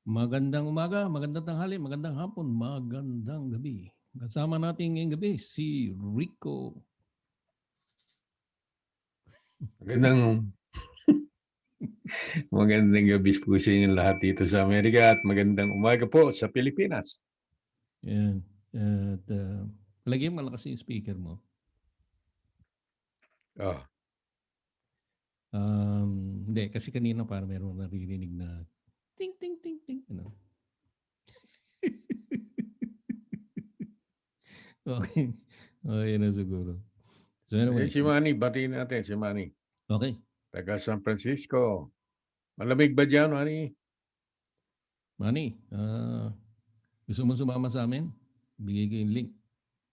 Magandang umaga, magandang tanghali, magandang hapon, magandang gabi. Kasama natin ngayong gabi si Rico. Magandang magandang gabi po sa inyo lahat dito sa Amerika at magandang umaga po sa Pilipinas. Yan. At lagyan malakas yung speaker mo. Oh, Hindi, kasi kanina parang meron naririnig na ting, ting, ting, ting. Ano? Okay. Okay na siguro. So anyway, si Manny, batiin natin si Manny. okay. Taga San Francisco. Malamig ba dyan, Manny? Manny, gusto mo sumama sa amin? Bigay ko yung link.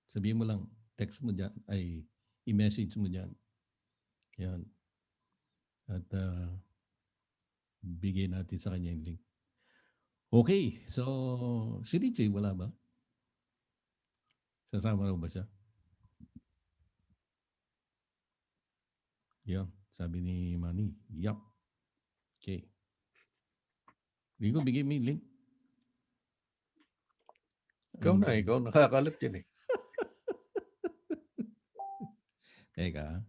Sabihin mo lang, text mo dyan, ay i-message mo dyan. Yan. At bigay natin sa kanya yung link. Okay, so si Richie wala ba? Sasama raw ba siya? Yan, sabi ni Manny. Yup. Okay. Rico, bigay mo yung link. Ikaw Ano na, ba yun? ikaw nakakalat yan eh. Teka,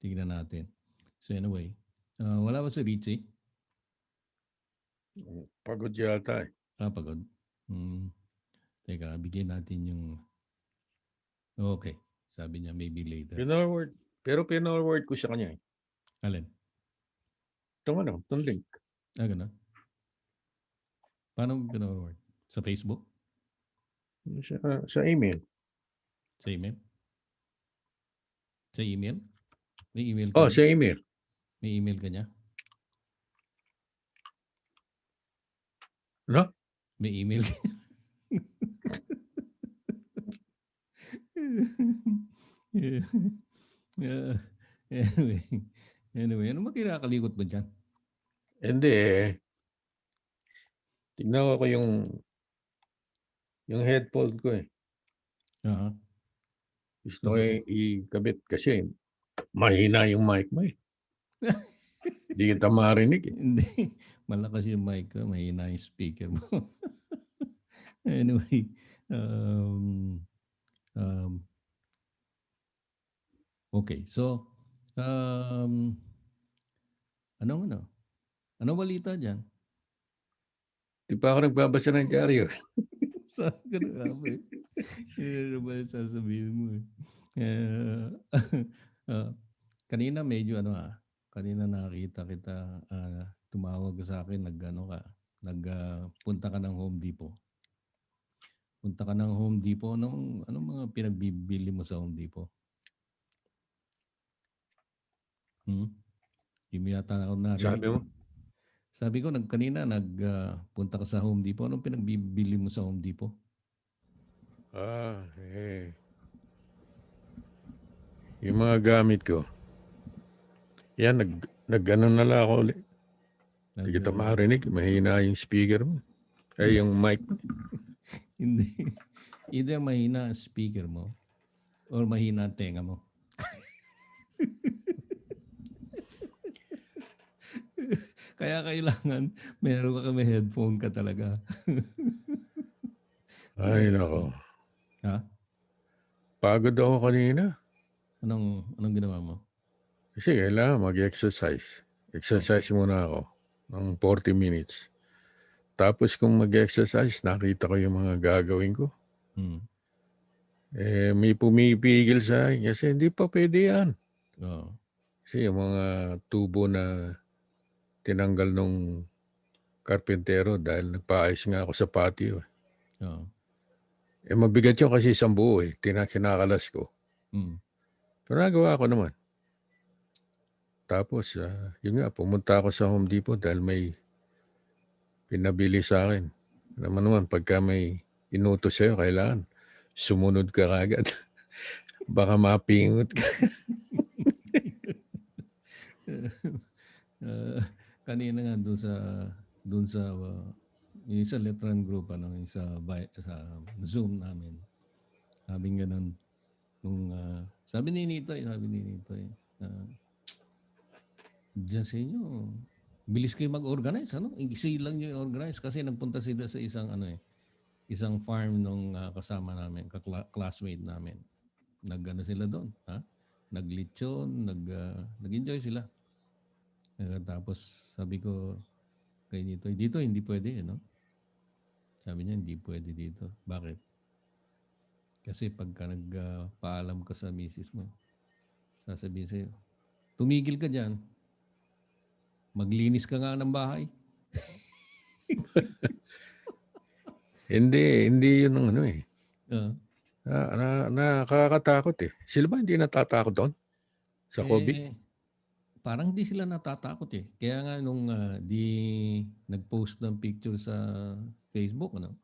tignan natin. So anyway, wala ba si Richie? Pagod yata eh. Pagod. Hmm, teka, bigay natin yung... Okay, sabi niya maybe later. Pinorward. Pero pinorward ko sa kanya eh. Alin? Itong link. Gano'n. Paano mo pinoward? Sa Facebook? Sa email. Sa email? Sa email? May email ka Oh, niya? sa email. May email ka niya? No? May email ka Yeah. Yeah. Anyway, anyway, ano ba kinakalikot mo dyan? Hindi eh. Tignan ko yung headphone ko eh. Aha. Gusto ko Gusto mo? ikabit kasi mahina yung mic mo eh. Hindi kita marinig eh. Hindi. Malakas yung mic ko, mahina yung speaker mo. Anyway, um, um, okay. So, um, anong ano? Anong balita dyan? Di pa ako nagbabasa ng dyaryo. Sabi ko na nga ba eh. Ano ba yung sasabihin mo eh? Eh, ah, kanina medyo kanina nakita kita, tumawag ka sa akin, punta ka ng Home Depot. Punta ka ng Home Depot, anong mga pinagbibili mo sa Home Depot? Hmm? Hindi mo yata ako narinig Sabi mo? eh. Sabi ko, punta ka sa Home Depot, anong pinagbibili mo sa Home Depot? Eh. Yung mga gamit ko. Yan, nag-ano na lang ako ulit. Hindi Nag, kita marinig. Mahina yung speaker mo. Ay, yung mic mo. hindi. Either mahina ang speaker mo or mahina ang tenga mo. Kaya kailangan meron ka kami headphone ka talaga. Ay, nako. Ha? Pagod ako kanina. Anong ginawa mo? Kasi kailangan mag-exercise. Exercise muna ako ng 40 minutes. Tapos kung mag-exercise, nakita ko yung mga gagawin ko. Hmm. May pumipigil sa akin kasi hindi pa pwede yan. Oo. Kasi yung mga tubo na tinanggal nung karpentero dahil nagpaayos nga ako sa patio. Oo. Mabigat yun kasi isang buo eh. Kinakalas ko. Hmm. Pero nagawa ko naman. Tapos, yun nga, pumunta ako sa Home Depot dahil may pinabili sa akin. Naman, pagka may inutos sa'yo, kailangan sumunod ka agad. Baka mapingot ka. Ah, kanina nga yung sa Letran group yung sa Zoom namin. Sabi ganun sabi ni Nitoy, diyan sa inyo, Bilis kayo mag-organize, ano? Easy lang yung organize kasi nagpunta sila sa isang isang farm nung kasama namin, classmate namin. Nag-ano sila doon, ha? Naglitsyon, nag-enjoy sila. Tapos sabi ko kay dito hindi pwede, no? Sabi niya hindi pwede dito. Bakit? Kasi pagka nagpaalam ka sa misis mo, sasabihin sa'yo, tumigil ka dyan, maglinis ka nga ng bahay. Hindi yun ang ano eh. Ah, Nakakatakot eh. Sila ba hindi natatakot doon sa COVID? eh, parang di sila natatakot eh. Kaya nga nung di nag-post ng picture sa Facebook, ano?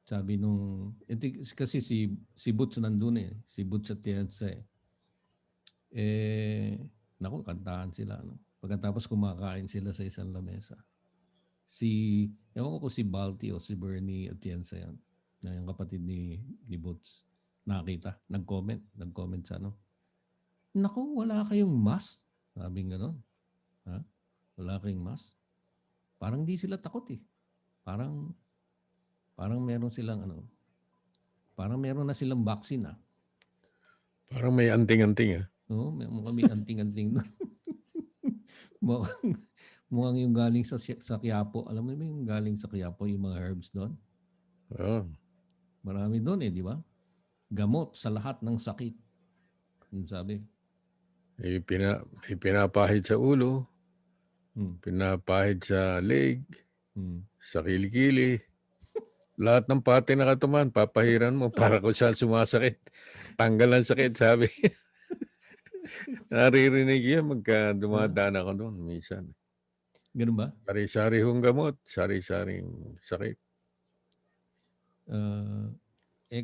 Sabi nung, kasi si Boots nandun eh. Si Boots at Tienza eh. Naku, kantahan sila. No? Pagkatapos kumakain sila sa isang lamesa. Ewan ko si Balti o si Bernie Atienza yan. Na yung kapatid ni Boots. Nakita, nag-comment sa ano. Naku, wala kayong mask. Sabi nga nun. Ha? Wala kayong mask. Parang di sila takot eh. Parang meron silang parang meron na silang vaccine ah. Parang may anting-anting ah. No, mukhang may anting-anting doon. mukhang yung galing sa Quiapo. Alam mo yung galing sa Quiapo, yung mga herbs doon? Oh. Marami doon eh, di ba? Gamot sa lahat ng sakit. Yung sabi. May pinapahid sa ulo, Hmm. pinapahid sa leg, Hmm. sa kilikili. Lahat ng pati na katuman, papahiran mo para kung saan sumasakit. Tanggal ang sakit, sabi. Naririnig yan magka dumadaan ako doon minsan. Ganun ba? Sari-sari hong gamot, sari-saring sakit.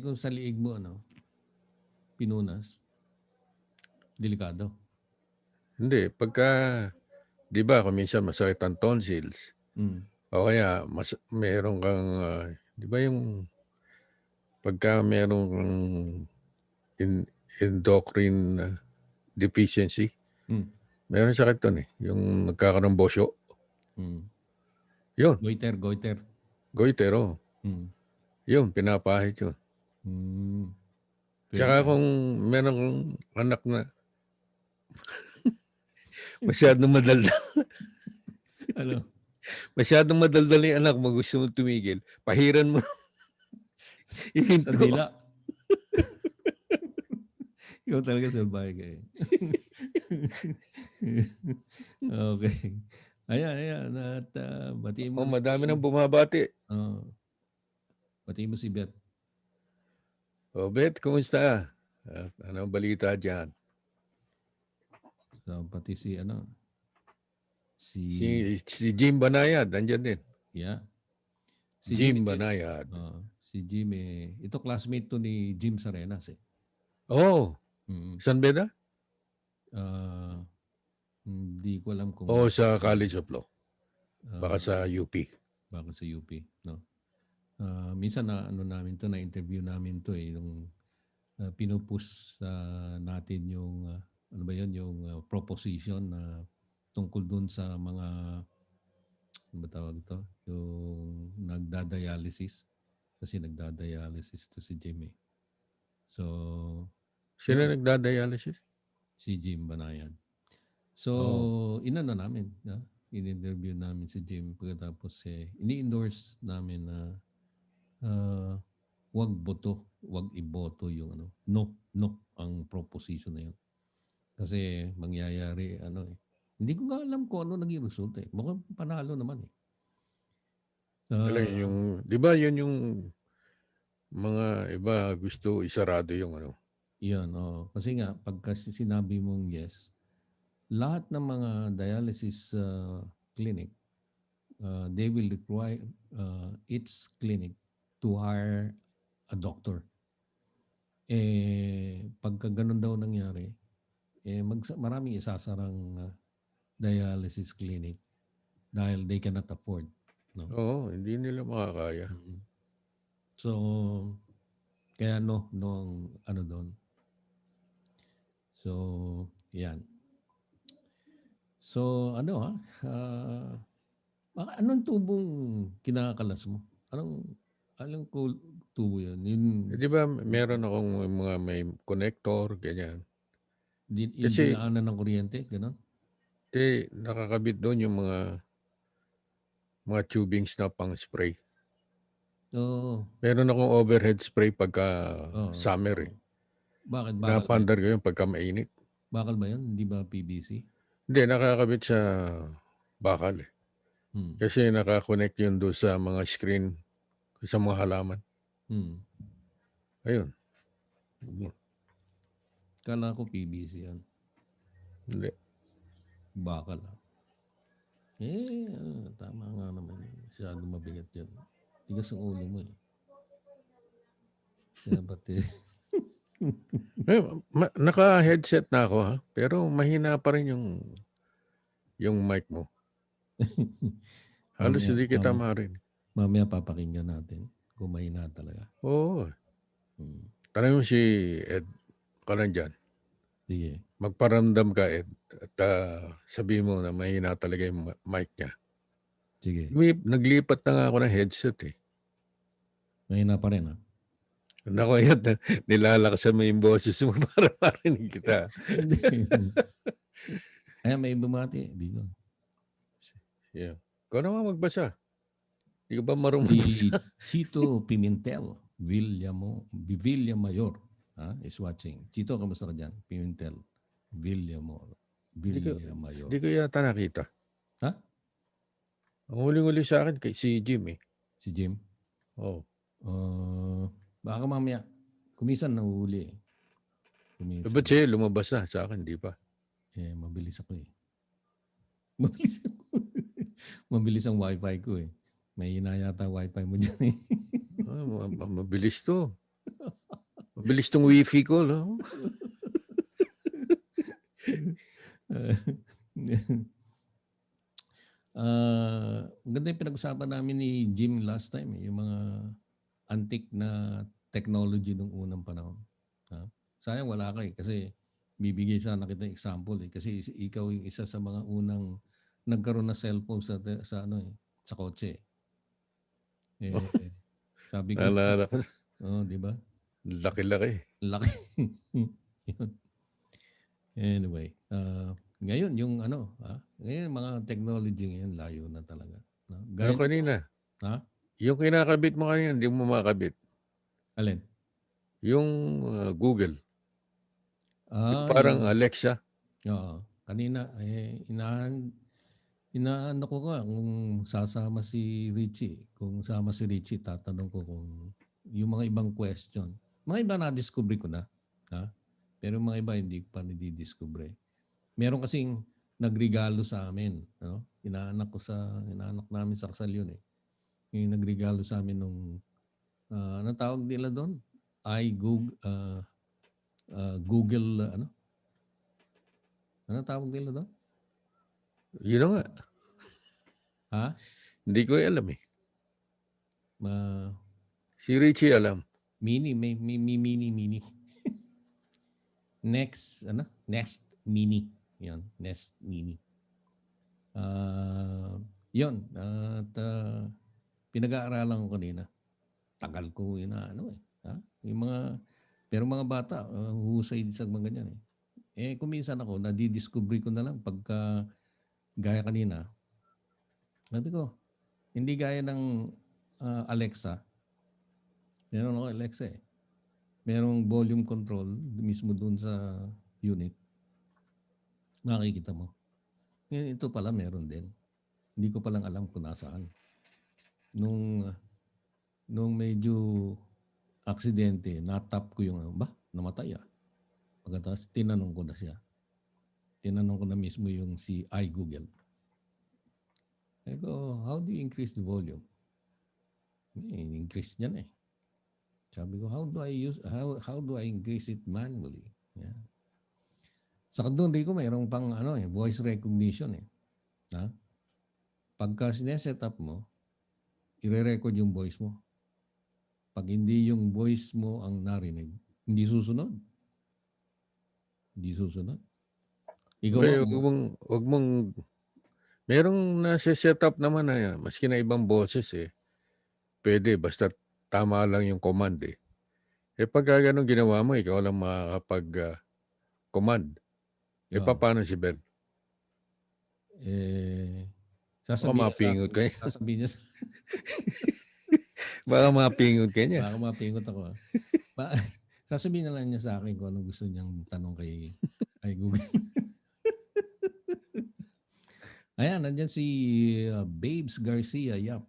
Kung sa liig mo, pinunas, delikado. Hindi, pagka, di ba, kung minsan masakit ang tonsils, Hmm. o kaya meron kang, di ba yung, pagka meron kang endocrine deficiency, meron sakit doon eh, yung nagkakaroon bosyo. Yun, Goiter. goiter, oh. Hmm. Yun, pinapahid yun. Pwede Tsaka yan. kung meron kang anak na masyadong madaldal, Ano? masyadong madaldal yung anak mo, gusto mong tumigil, pahiran mo Sa ihinto. dila. Ikaw talaga salbahe ka eh. Okay. Ayan. At batiin mo Oh, rin madami nang yung, bumabati. batiin mo si Beth. Oh, Beth, kumusta? Anong balita dyan? So, pati si Si Jim Banayad, andyan din. yeah. Si Jim, Jim Banayad. si Jim ito classmate to ni Jim Sarenas eh. Oh, saan beda? Hindi ko alam kung Oh, sa College of Law. Baka sa UP. Baka sa UP, no. Minsan na-interview namin to eh, yung pinupush natin yung ano ba yun, yung proposition na tungkol dun sa mga ano ba tawag ito? Yung nagdadialysis. Kasi nagdadialysis to si Jim eh. So, Sino yun, nagdadialysis? si Jim Banayan. So, inano namin, in-interview namin si Jim pagkatapos ini-endorse namin na wag iboto yung no ang proposition na yun. Kasi mangyayari hindi ko nga alam kung ano naging resulta eh. Mukhang panalo naman eh. Di ba yun yung mga iba gusto isarado yung Yun, kasi nga pagka sinabi mong yes, lahat ng mga dialysis clinic, they will require each clinic to hire a doctor. Pagka ganun daw nangyari, maraming isasarang dialysis clinic dahil they cannot afford. No? Oo, hindi nila makakaya. So, kaya no ang doon. So, yan. So ano anong tubong kinakalas mo? Anong tubo yun? Di ba meron akong mga may connector, ganyan. Yung Kasi dinaanan ng kuryente, gano'n? nakakabit doon yung mga tubings na pang spray. Oo. Meron akong overhead spray pagka Oo, summer oo. eh. Bakit bakal ba 'yun? Pinapandar ko yun pagka mainit. Bakal ba 'yun? Hindi ba PVC? Hindi, nakakabit sa bakal eh. Hmm, Kasi nakakonect yun doon sa mga screen sa mga halaman. hmm. Ayun. Akala ko PVC 'yan, Hindi. bakal. Tama nga naman 'yun, masyadong mabigat 'yun. Tigas ang ulo mo, eh. Kaya ba't, Naka-headset na ako ha, pero mahina pa rin yung mic mo. Halos mamaya hindi kita mamaya marinig. mamaya papakinggan natin kung mahina talaga. Oo. Hmm, Tanong mo si Ed ka nandyan. sige, Magparamdam ka, Ed. At sabihin mo na mahina talaga yung mic niya. sige. Naglipat na nga ako ng headset eh. Mahina pa rin, Naku, yan, nilalakasan mo yung boses mo para marinig kita. Hindi. Ayan, may bumati dito. Yeah. Ikaw naman magbasa. Hindi ka ba marunong Si magbasa? Chito Pimentel Villamayor is watching. Chito, kamusta ka dyan? Pimentel Villamayor. Hindi ko yata nakita. Ha? Ang huling-huli sa akin si Jim eh. Si Jim? Oh. Baka mamaya. Kumisan nahuhuli eh. Ba't siya lumabas na sa akin, di pa? Mabilis ako eh. Mabilis ako. Mabilis ang wifi ko eh. May hina yata wifi mo dyan eh. Mabilis to. Mabilis tong wifi ko. No? Ganda yung pinag-usapan namin ni Jim last time yung mga antique na technology nung unang panahon. Sayang wala ka eh kasi bibigay sana kita example eh kasi ikaw yung isa sa mga unang nagkaroon na cellphone sa sa kotse. Sabi ko, Naalala ko. di ba? Laki-laki. Laki. Anyway, ngayon yung ngayon mga technology ngayon layo na talaga. Ano kanina? Yung kinakabit mo kanina, hindi mo makabit. Alin? Yung Google. Yung parang Yung Alexa. kanina inaano ko nga kung sasama si Richie. Kung sama si Richie, tatanong ko kung yung mga ibang question. Mga iba na-discover ko na. Pero mga iba hindi ko pa nadidiscover. Meron kasing nagregalo sa amin. Inaanak namin sa kasal yun eh. Yung nagregalo sa amin nung, anong tawag nila doon? Google, anong tawag nila doon? Yun nga. Hindi ko alam eh. Si Richie alam. Mini. Nest Mini. Yan, Nest Mini. Yun. At pinag-aaralan ko kanina. Tagal ko yung pero mga bata, husay sa mga ganyan eh. Kuminsan ako, nadidiscover ko na lang pagka gaya kanina. Sabi ko, hindi gaya ng Alexa. Meron ako Alexa eh. Merong volume control mismo dun sa unit. Makikita mo. Ngayon ito pala meron din. Hindi ko palang alam kung nasaan. Nung medyo aksidente, natap ko yung namatay Pagkatapos tinanong ko na siya. Tinanong ko na mismo yung si iGoogle. I go, how do you increase the volume? Increase niyan eh. Sabi ko, how do I increase it manually? Yeah. Sa doon ko mayroong pang voice recognition eh. Pagka sineset up mo, i-record yung voice mo. Pag hindi yung voice mo ang narinig, hindi susunod. Hindi susunod. Ikaw ba? Well, wag mong, merong nasa-set up naman na maski na ibang boses eh. Pwede, basta tama lang yung command eh. Eh pagka ganun ginawa mo, ikaw lang makakapag-command. Eh Oo. paano si Ben? Eh, Baka sasabihin niya sa mapingot akin, ka niya. sasabihin niya sa Baka mapingot ka niya. baka mapingot ako. Ba sasabihin na lang niya sa akin kung anong gusto niyang tanong kay Google. Ayan, nandiyan si Babes Garcia. Yap.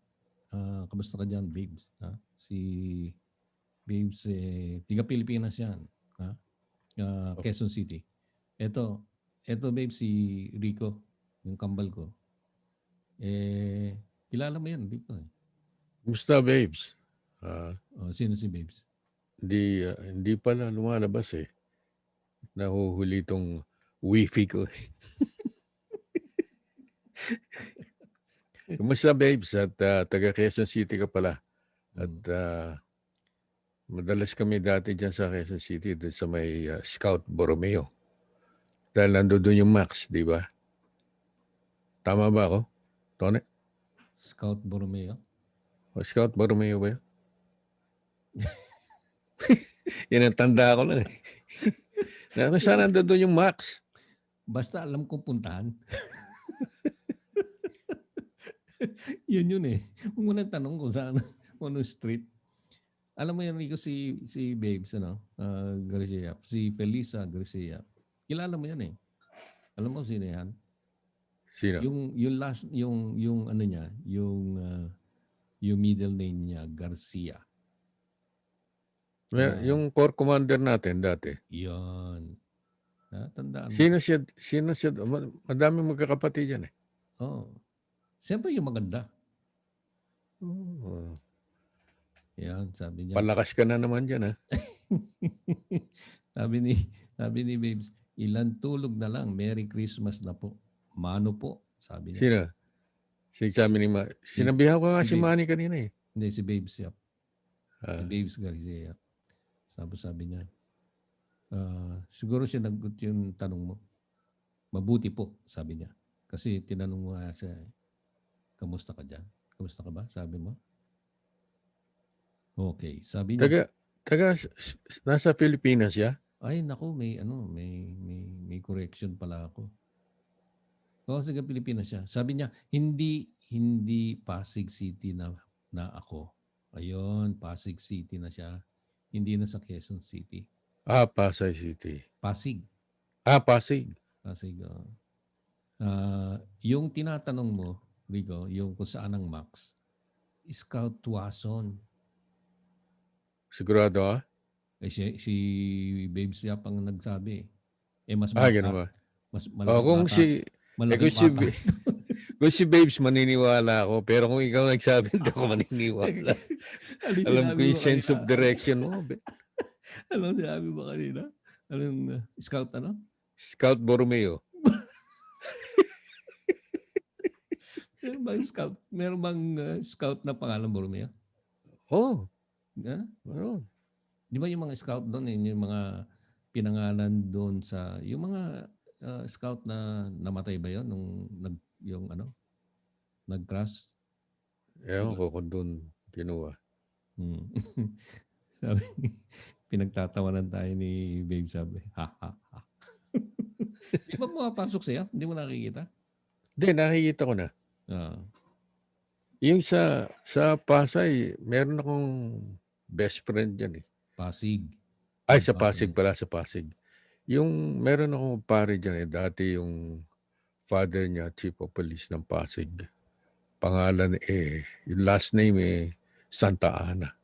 Kamusta ka dyan, Babes? Ha? Si Babes, tiga Pilipinas yan. Ha? Quezon City. Ito Babes, si Rico, yung kambal ko. Kilala mo yan, Rico. Kumusta, babes? Sino si Babes? Hindi pala lumalabas eh. Nahuhuli itong wifi ko. Kumusta, babes? At taga Quezon City ka pala. At madalas kami dati dyan sa Quezon City, doon sa may Scout Borromeo. Dahil nandoon yung Max, di ba? Tama ba ako, Tone? Scout Borromeo? O Scout Borromeo ba yun? Yan ang tanda ko lang eh. Saan nandoon yung Max? Basta alam kong puntahan. yun eh. Huwag mo nang tanong kung saan, kung anong street. Alam mo yan, Rico, si Babes, Garcia, si Felisa Garcia. Kilala mo yan eh. Alam mo sino yan? Sino? Yung last, yung ano niya, yung middle name niya, Garcia. Yung core commander natin dati. Yun. Tandaan mo. Sino siya? Madami magkakapatid yan eh. Oo. Siyempre yung maganda. Oh. Yan, sabi niya. Palakas ka na naman dyan ha. sabi ni Babes, ilan tulog na lang, Merry Christmas na po. Mano po, sabi niya. Sino? Sinabihan ko nga si Babes. Manny kanina eh. Hindi, si Babes Yap. Si Babes Garcia. Sabi niya, siguro siya nagot yung tanong mo. Mabuti po, sabi niya. Kasi tinanong mo nga siya, kamusta ka dyan? Kamusta ka ba? Sabi mo. Okay, sabi niya. Nasa Pilipinas siya? Ay, naku, may correction pala ako. Oo, sa Pilipinas siya. Sabi niya, hindi Pasig City na ako. Ayun, Pasig City na siya. Hindi na sa Quezon City. Pasay City. Pasig. Pasig. Pasig. Yung tinatanong mo, Rico, yung kung saan ang Max, Scout Tuason. Sigurado ha? Si Babes Yap ang nagsabi. Mas ganun ba? Mas malaking bata. Kung si Babes maniniwala ako, pero kung ikaw nagsabi, hindi ako maniniwala. Alam ko yung sense of direction mo. Ano sinabi mo kanina? Anong Scout ano? Scout Borromeo. Meron bang Scout na pangalan Borromeo? Oo. Meron. Di ba yung mga Scout doon, yung mga pinangalan doon sa, yung mga Scout na namatay ba yun nung nag-crash? Ewan ko kung doon kinuha. Sabi, pinagtatawanan tayo ni Babe, sabi, ha. Di ba pumapasok sa'yo? Hindi mo nakikita? Hindi, nakikita ko na. Yung sa Pasay, meron akong best friend dyan eh. Pasig. Sa Pasig pala, sa Pasig. Yung meron akong pare dyan eh, dati yung father niya, chief of police ng Pasig. Pangalan yung last name Santa Ana.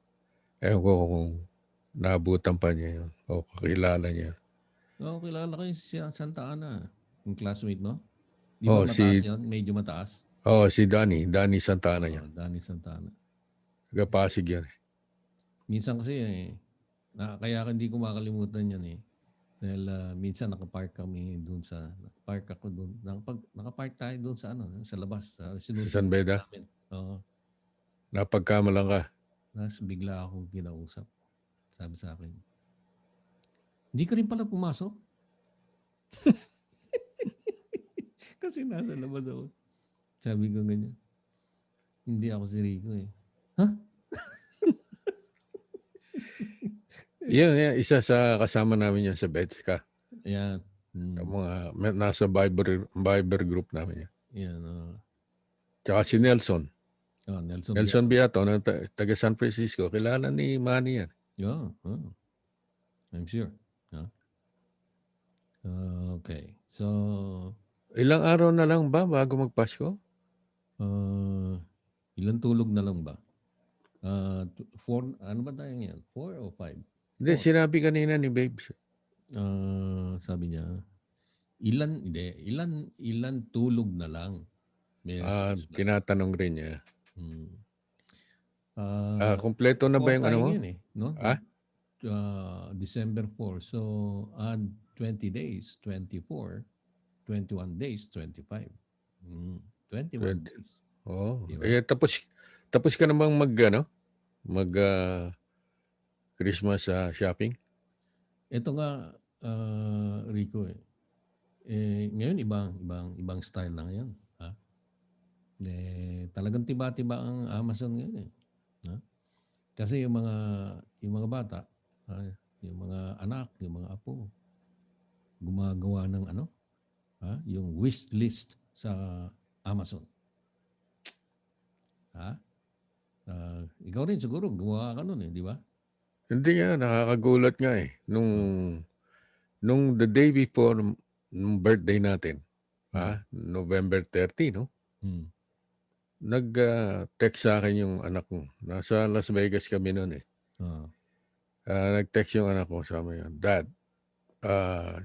Ewan ko kung naabutan pa niya yun o kakilala niya. Oo, kilala ko yung Santa Ana. Yung classmate mo? Di ba mataas yun? Medyo mataas? Si Danny Santa Ana yan. Danny Santa Ana. Taga Pasig yan eh. Minsan kasi kaya hindi ko makalimutan yan eh. Dahil minsan nakapark ako doon. Nakapark tayo doon sa sa labas. Sa San Beda? Oo. Napagkamalan ka? Bigla akong kinausap. Sabi sa akin, hindi ka rin pala pumasok? Kasi nasa labas ako. Sabi ko ganyan. Hindi ako si Rico eh. Ha? Yan, isa sa kasama namin yan sa Betska. Ayan. Nasa Viber group namin yan. Yan. Tsaka si Nelson. Nelson Nelson Biato. Biato, taga San Francisco. Kilala ni Manny yan. I'm sure. Okay. So, Ilang araw na lang ba bago magpasko? ilang tulog na lang ba? 4, ano ba tayo ngayon? 4 o 5? Hindi, sinabi kanina ni Babes. Sabi niya, ilan tulog na lang. Tinatanong rin niya. Kompleto na 4 ba yung tayo ano mo? ngayon eh, no? December 4. So, add 20 days, 24. 21 days, 25. 21 days. Oh, Diba? tapos ka na bang mag Christmas shopping? Ito nga, Rico ngayon ibang style na ngayon. Ha? Talagang tiba-tiba ang Amazon ngayon eh. Ha? Kasi yung mga bata, yung mga anak, yung mga apo, gumagawa ng yung wish list sa Amazon. Ikaw rin siguro gumawa ka nun eh, di ba? Hindi nga, nakakagulat nga eh. Nung the day before nung birthday natin, November 30, no? Nag-text sa akin yung anak ko. Nasa Las Vegas kami noon eh. Nag-text yung anak ko, sabi niya, Dad,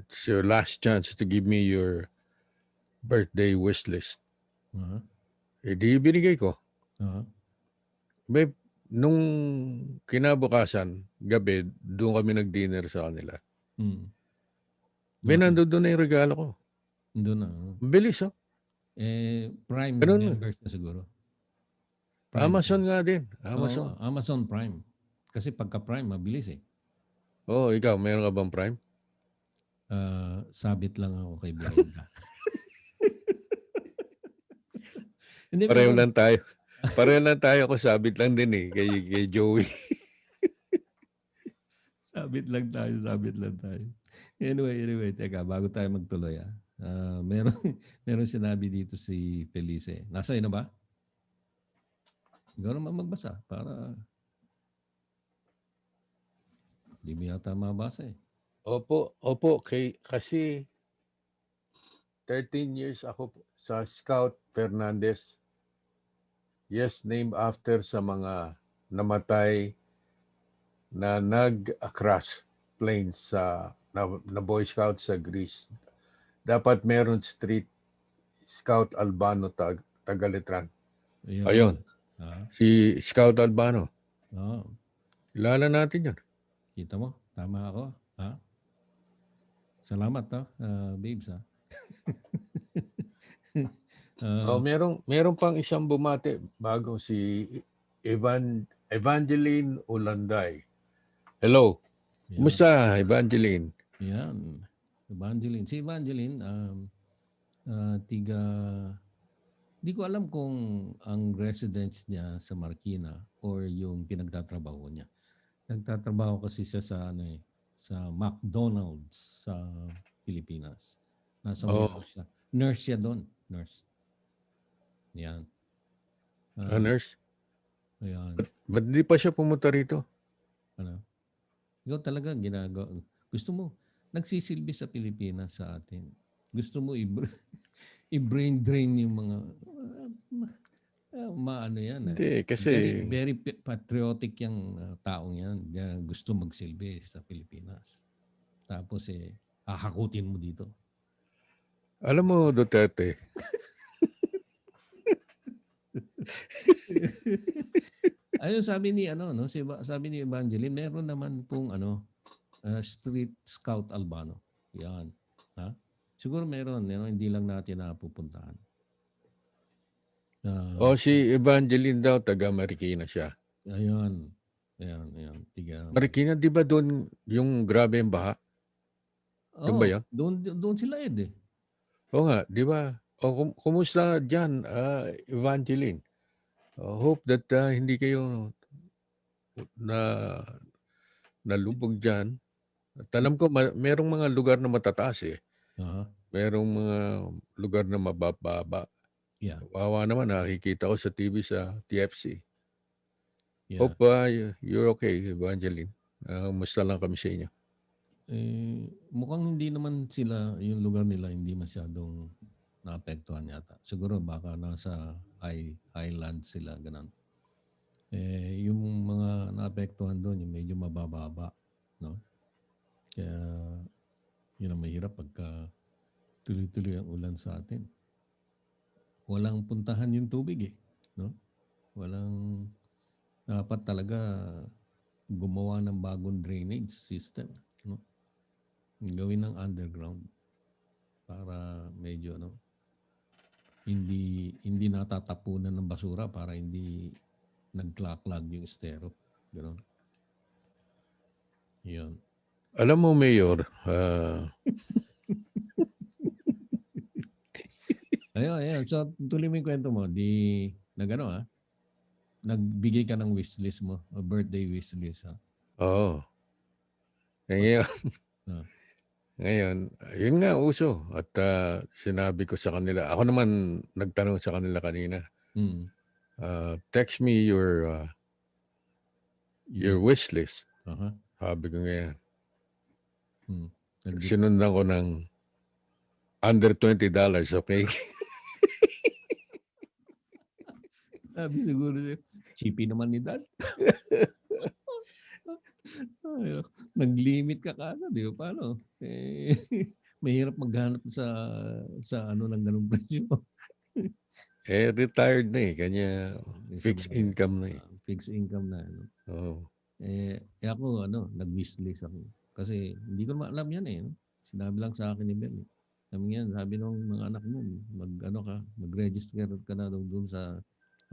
it's your last chance to give me your birthday wish list. Di binigay ko. Babe, nung kinabukasan, gabi, doon kami nag-dinner sa kanila. Nandun na yung regalo ko. Doon na. Bilis, oh. Prime Ganun members na siguro. Prime Amazon nga din. Amazon. Amazon Prime. Kasi pagka Prime, mabilis eh. Ikaw, meron ka bang Prime? Sabit lang ako kay Belinda. Pareho lang tayo. Pareho lang tayo. Ako sabit lang din eh. Kay Joey. Sabit lang tayo. Anyway, teka, bago tayo magtuloy meron sinabi dito si Felice. Nasa na ba? Ikaw naman magbasa para hindi mo yata mabasa eh. Opo. Kasi 13 years ako sa Scout Fernandez. Yes, named after sa mga namatay na nag-crash plane na Boy Scout sa Greece. Dapat meron street Scout Albano Tagaletran. Ayun. Si Scout Albano. Kilala natin yan. Kita mo? Tama ako. Salamat babes Meron pang isang bumate bago si Evangeline Ulanday. Hello. Kumusta, Evangeline? Yan. Evangeline. Si Evangeline, di ko alam kung ang residence niya sa Marikina or yung pinagtatrabaho niya. Nagtatrabaho kasi siya sa McDonald's sa Pilipinas. Nasa warehouse siya. Nurse siya doon. Nurse. Yan. Nurse? Ayan. Ba't di pa siya pumunta rito? Ikaw talaga ginagawa. Gusto mo, nagsisilbi sa Pilipinas sa atin. Gusto mo i-brain drain yung mga maano yan. Hindi, kasi very patriotic yung taong yan. Gusto magsilbi sa Pilipinas. Tapos hahakutin mo dito. Alam mo, Duterte. Ayun sabi ni sabi ni Evangeline, meron naman pong street scout Albano. Yan. Siguro meron, hindi lang natin napupuntahan. Si Evangeline daw, taga Marikina siya. Ayan. Marikina, di ba doon yung grabe yung baha? Doon ba yan? Doon sila eh. Oo nga, di ba? Kumusta diyan, Evangeline? Hope that hindi kayo na nalubog diyan. At alam ko merong mga lugar na matataas, eh. Uh-huh. Merong mga lugar na mabababa. Yeah. Kawawa naman nakikita ko sa TV sa TFC. Yeah. Hope, you're okay, Evangeline. Kumusta lang kami sa inyo. Mukhang hindi naman sila, yung lugar nila hindi masyadong naapektuhan yata. Siguro baka nasa highland sila, ganun. Yung mga naapektuhan doon, yung medyo mabababa, no? Kaya yun ang mahirap pagka tuloy-tuloy ang ulan sa atin. Walang puntahan yung tubig, eh, no? Walang, dapat talaga gumawa ng bagong drainage system, no? Gawin ng underground para medyo hindi natatapunan ng basura, para hindi nagkaklag yung estero. Gano'n. Yun. Alam mo, Mayor, Ayun. So, tuloy mo yung kwento mo. Nagbigay ka ng wishlist mo, o birthday wishlist, ha? oo. What's Ngayon, Ah, ngayon, yun nga uso at sinabi ko sa kanila. Ako naman nagtanong sa kanila kanina. mm, Text me your yeah. wish list. Aha. Sabi ko ngayon. Mm. Nag- Sinundan ko ng under $20, okay? Sabi siguro sa'yo, cheapy naman ni dad. Ay, nag-limit ka kaagad, di ba? Paano? Mahirap maghanap sa ano ng ganung presyo. Retired na eh. Kanya Sa fixed bagay, income na eh. fixed income na. Ano. Oo. Ako, nag-wishlist ako. Kasi hindi ko alam yan eh. No? Sinabi lang sa akin ni Bel. Eh. Sabi nung mga anak mo, mag-register ka na doon sa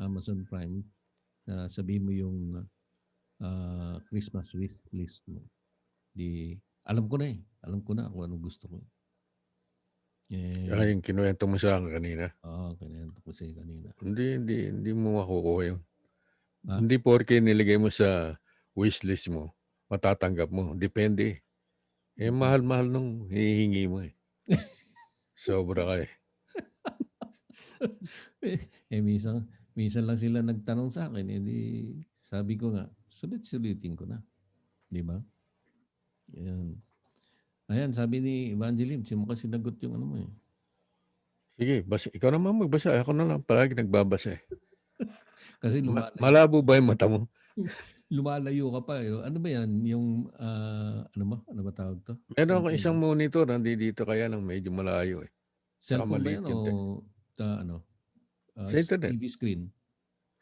Amazon Prime. Sabihin mo yung Christmas wish list mo. Alam ko na eh. Alam ko na kung anong gusto ko. Yung kinuwento mo sa akin kanina. Oo, kinento ko sa'yo kanina. Hindi mo makukuha yun. Ha? Hindi porke nilagay mo sa wishlist mo, matatanggap mo. Depende. Mahal-mahal nung hihingi mo eh. Sobra ka eh. Minsan lang sila nagtanong sa akin. Sabi ko nga, sulit-sulitin ko na. Di ba? Ayan, sabi ni Evangeline, sino kasi sinagot yung ano mo eh. Sige, ikaw naman magbasa. Ako na lang palagi nagbabasa eh. Kasi Malabo ba yung mata mo? lumalayo ka pa. Eh. Ano ba yan? Yung, ano ba tawag to? Meron akong Cellphone isang ba? monitor, dito kaya lang medyo malayo eh. Saka Cellphone ba maliit yan yung sa internet. TV screen?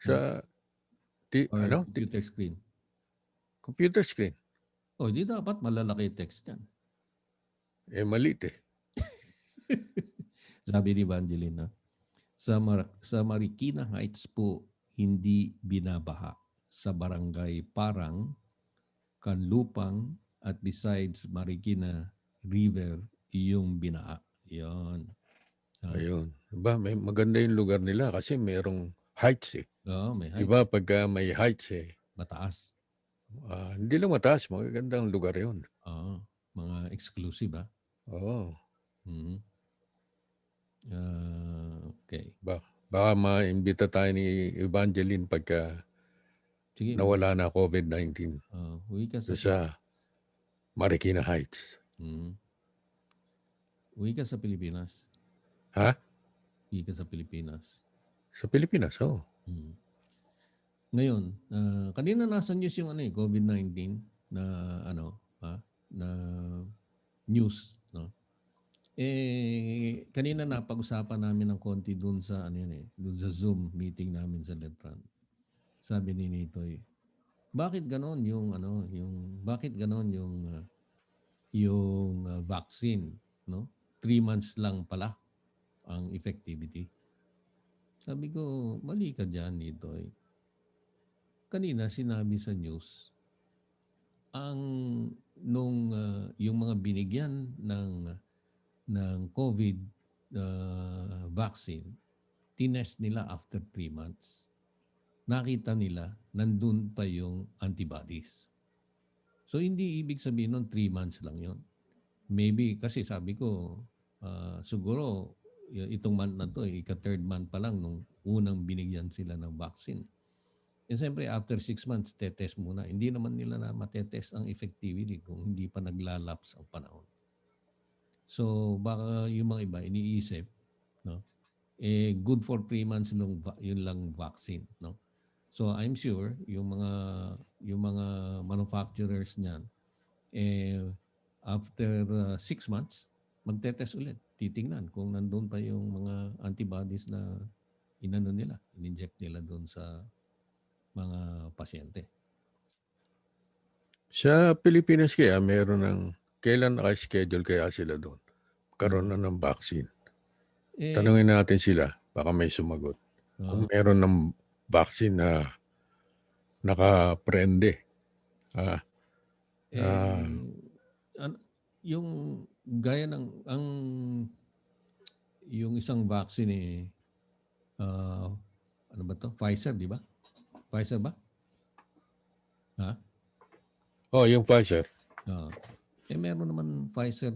Sa Or computer screen? Computer screen. Di dapat malalaki text yan. Maliit eh. Sabi ni Evangeline, sa Marikina Heights po, hindi binabaha. Sa barangay Parang, Kanlupang, at besides Marikina River, yung binaa. Yun. Ayun. May maganda yung lugar nila kasi merong heights eh. Oo, may heights. Iba pagka may heights eh. Mataas. Hindi lang mataas, magagandang lugar yun. Oo. Mga exclusive ha. Oo. Mm-hmm. Okay. Baka maimbita tayo ni Evangeline pagka Sige, nawala na COVID-19. Uwi ka sa Marikina Heights. Uwi ka sa Pilipinas. Ha? Uwi ka sa Pilipinas. Sa Pilipinas, oo. Ngayon, kanina nasa news yung COVID-19 na na news, no? Kanina napag-usapan namin ng konti doon sa doon sa Zoom meeting namin sa Letran. Sabi ni Nitoy, bakit ganon yung bakit ganon yung vaccine, no? 3 months lang pala ang effectivity. Sabi ko, mali ka diyan, Nitoy. Kanina sinabi sa news yung mga binigyan ng COVID vaccine, tinest nila after 3 months. Nakita nila, nandun pa yung antibodies. So, hindi ibig sabihin nun 3 months lang yon. Maybe, kasi sabi ko, siguro, itong month na to, ika-third month pa lang nung unang binigyan sila ng vaccine. And siyempre, after 6 months, tetest muna. Hindi naman nila na matetest ang effectivity kung hindi pa naglalapse ang panahon. So, baka yung mga iba, iniisip, no? Good for 3 months yun lang vaccine, no? So, I'm sure, yung mga manufacturers niyan, after 6 months, magtetest ulit. Titingnan kung nandun pa yung mga antibodies na in-inject nila doon sa mga pasyente. Sa Pilipinas kaya meron ng, kailan naka-schedule kaya sila doon? Karoon na ng vaccine. Tanungin natin sila, baka may sumagot. Kung meron ng vaccine na nakaprende. Yung gaya ng yung isang vaccine ano ba to? Pfizer, di ba? Pfizer ba? Ha? Oh, yung Pfizer. Meron naman Pfizer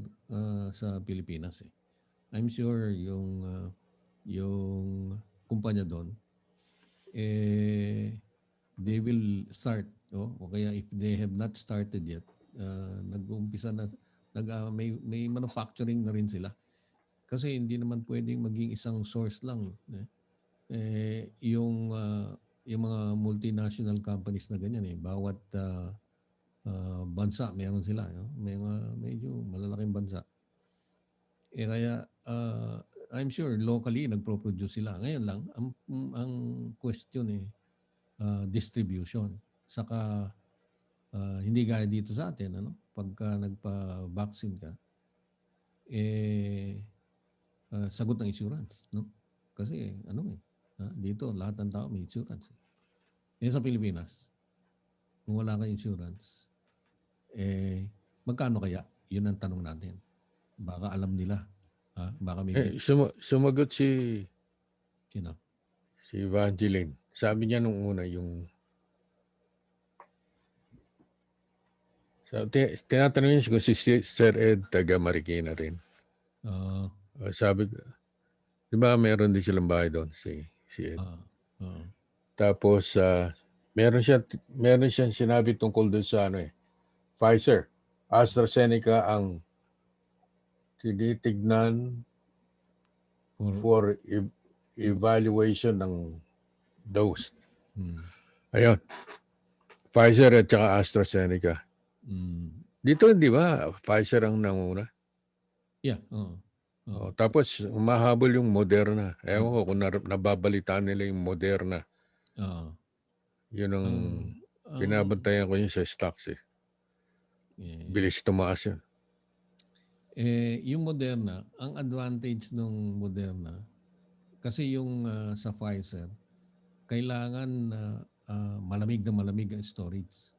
sa Pilipinas eh. I'm sure yung kumpanya doon they will start o kaya if they have not started yet nag-uumpisa na may manufacturing na rin sila. Kasi hindi naman pwedeng maging isang source lang yung mga multinational companies na ganyan bawat bansa meron sila may mga medyo malalaking bansa kaya I'm sure locally nagpo-produce sila ngayon lang ang question distribution saka hindi gaya dito sa atin pagka nagpa-vaccine ka sagot ng insurance no kasi dito lahat ng tao may insurance sa Pilipinas kung wala kang insurance magkano kaya yun ang tanong natin baka alam nila baka may sumagot si sino? Si Evangeline. Sabi niya nung una yung tinatanong niya kung si Sir Ed taga Marikina rin. Sabi ko, di ba meron din silang bahay doon si Ed. Tapos meron siyang sinabi tungkol doon sa Pfizer. AstraZeneca ang tinitignan for evaluation ng dose. Ayun. Pfizer at saka AstraZeneca. Dito, di ba? Pfizer ang nanguna. Yeah. Tapos, umahabol yung Moderna. Ewan ko kung nababalitaan nila yung Moderna. Yun ang binabantayan ko yun sa stocks Bilis tumaas yun. Yung Moderna, ang advantage ng Moderna, kasi yung sa Pfizer, kailangan malamig na malamig ang storage.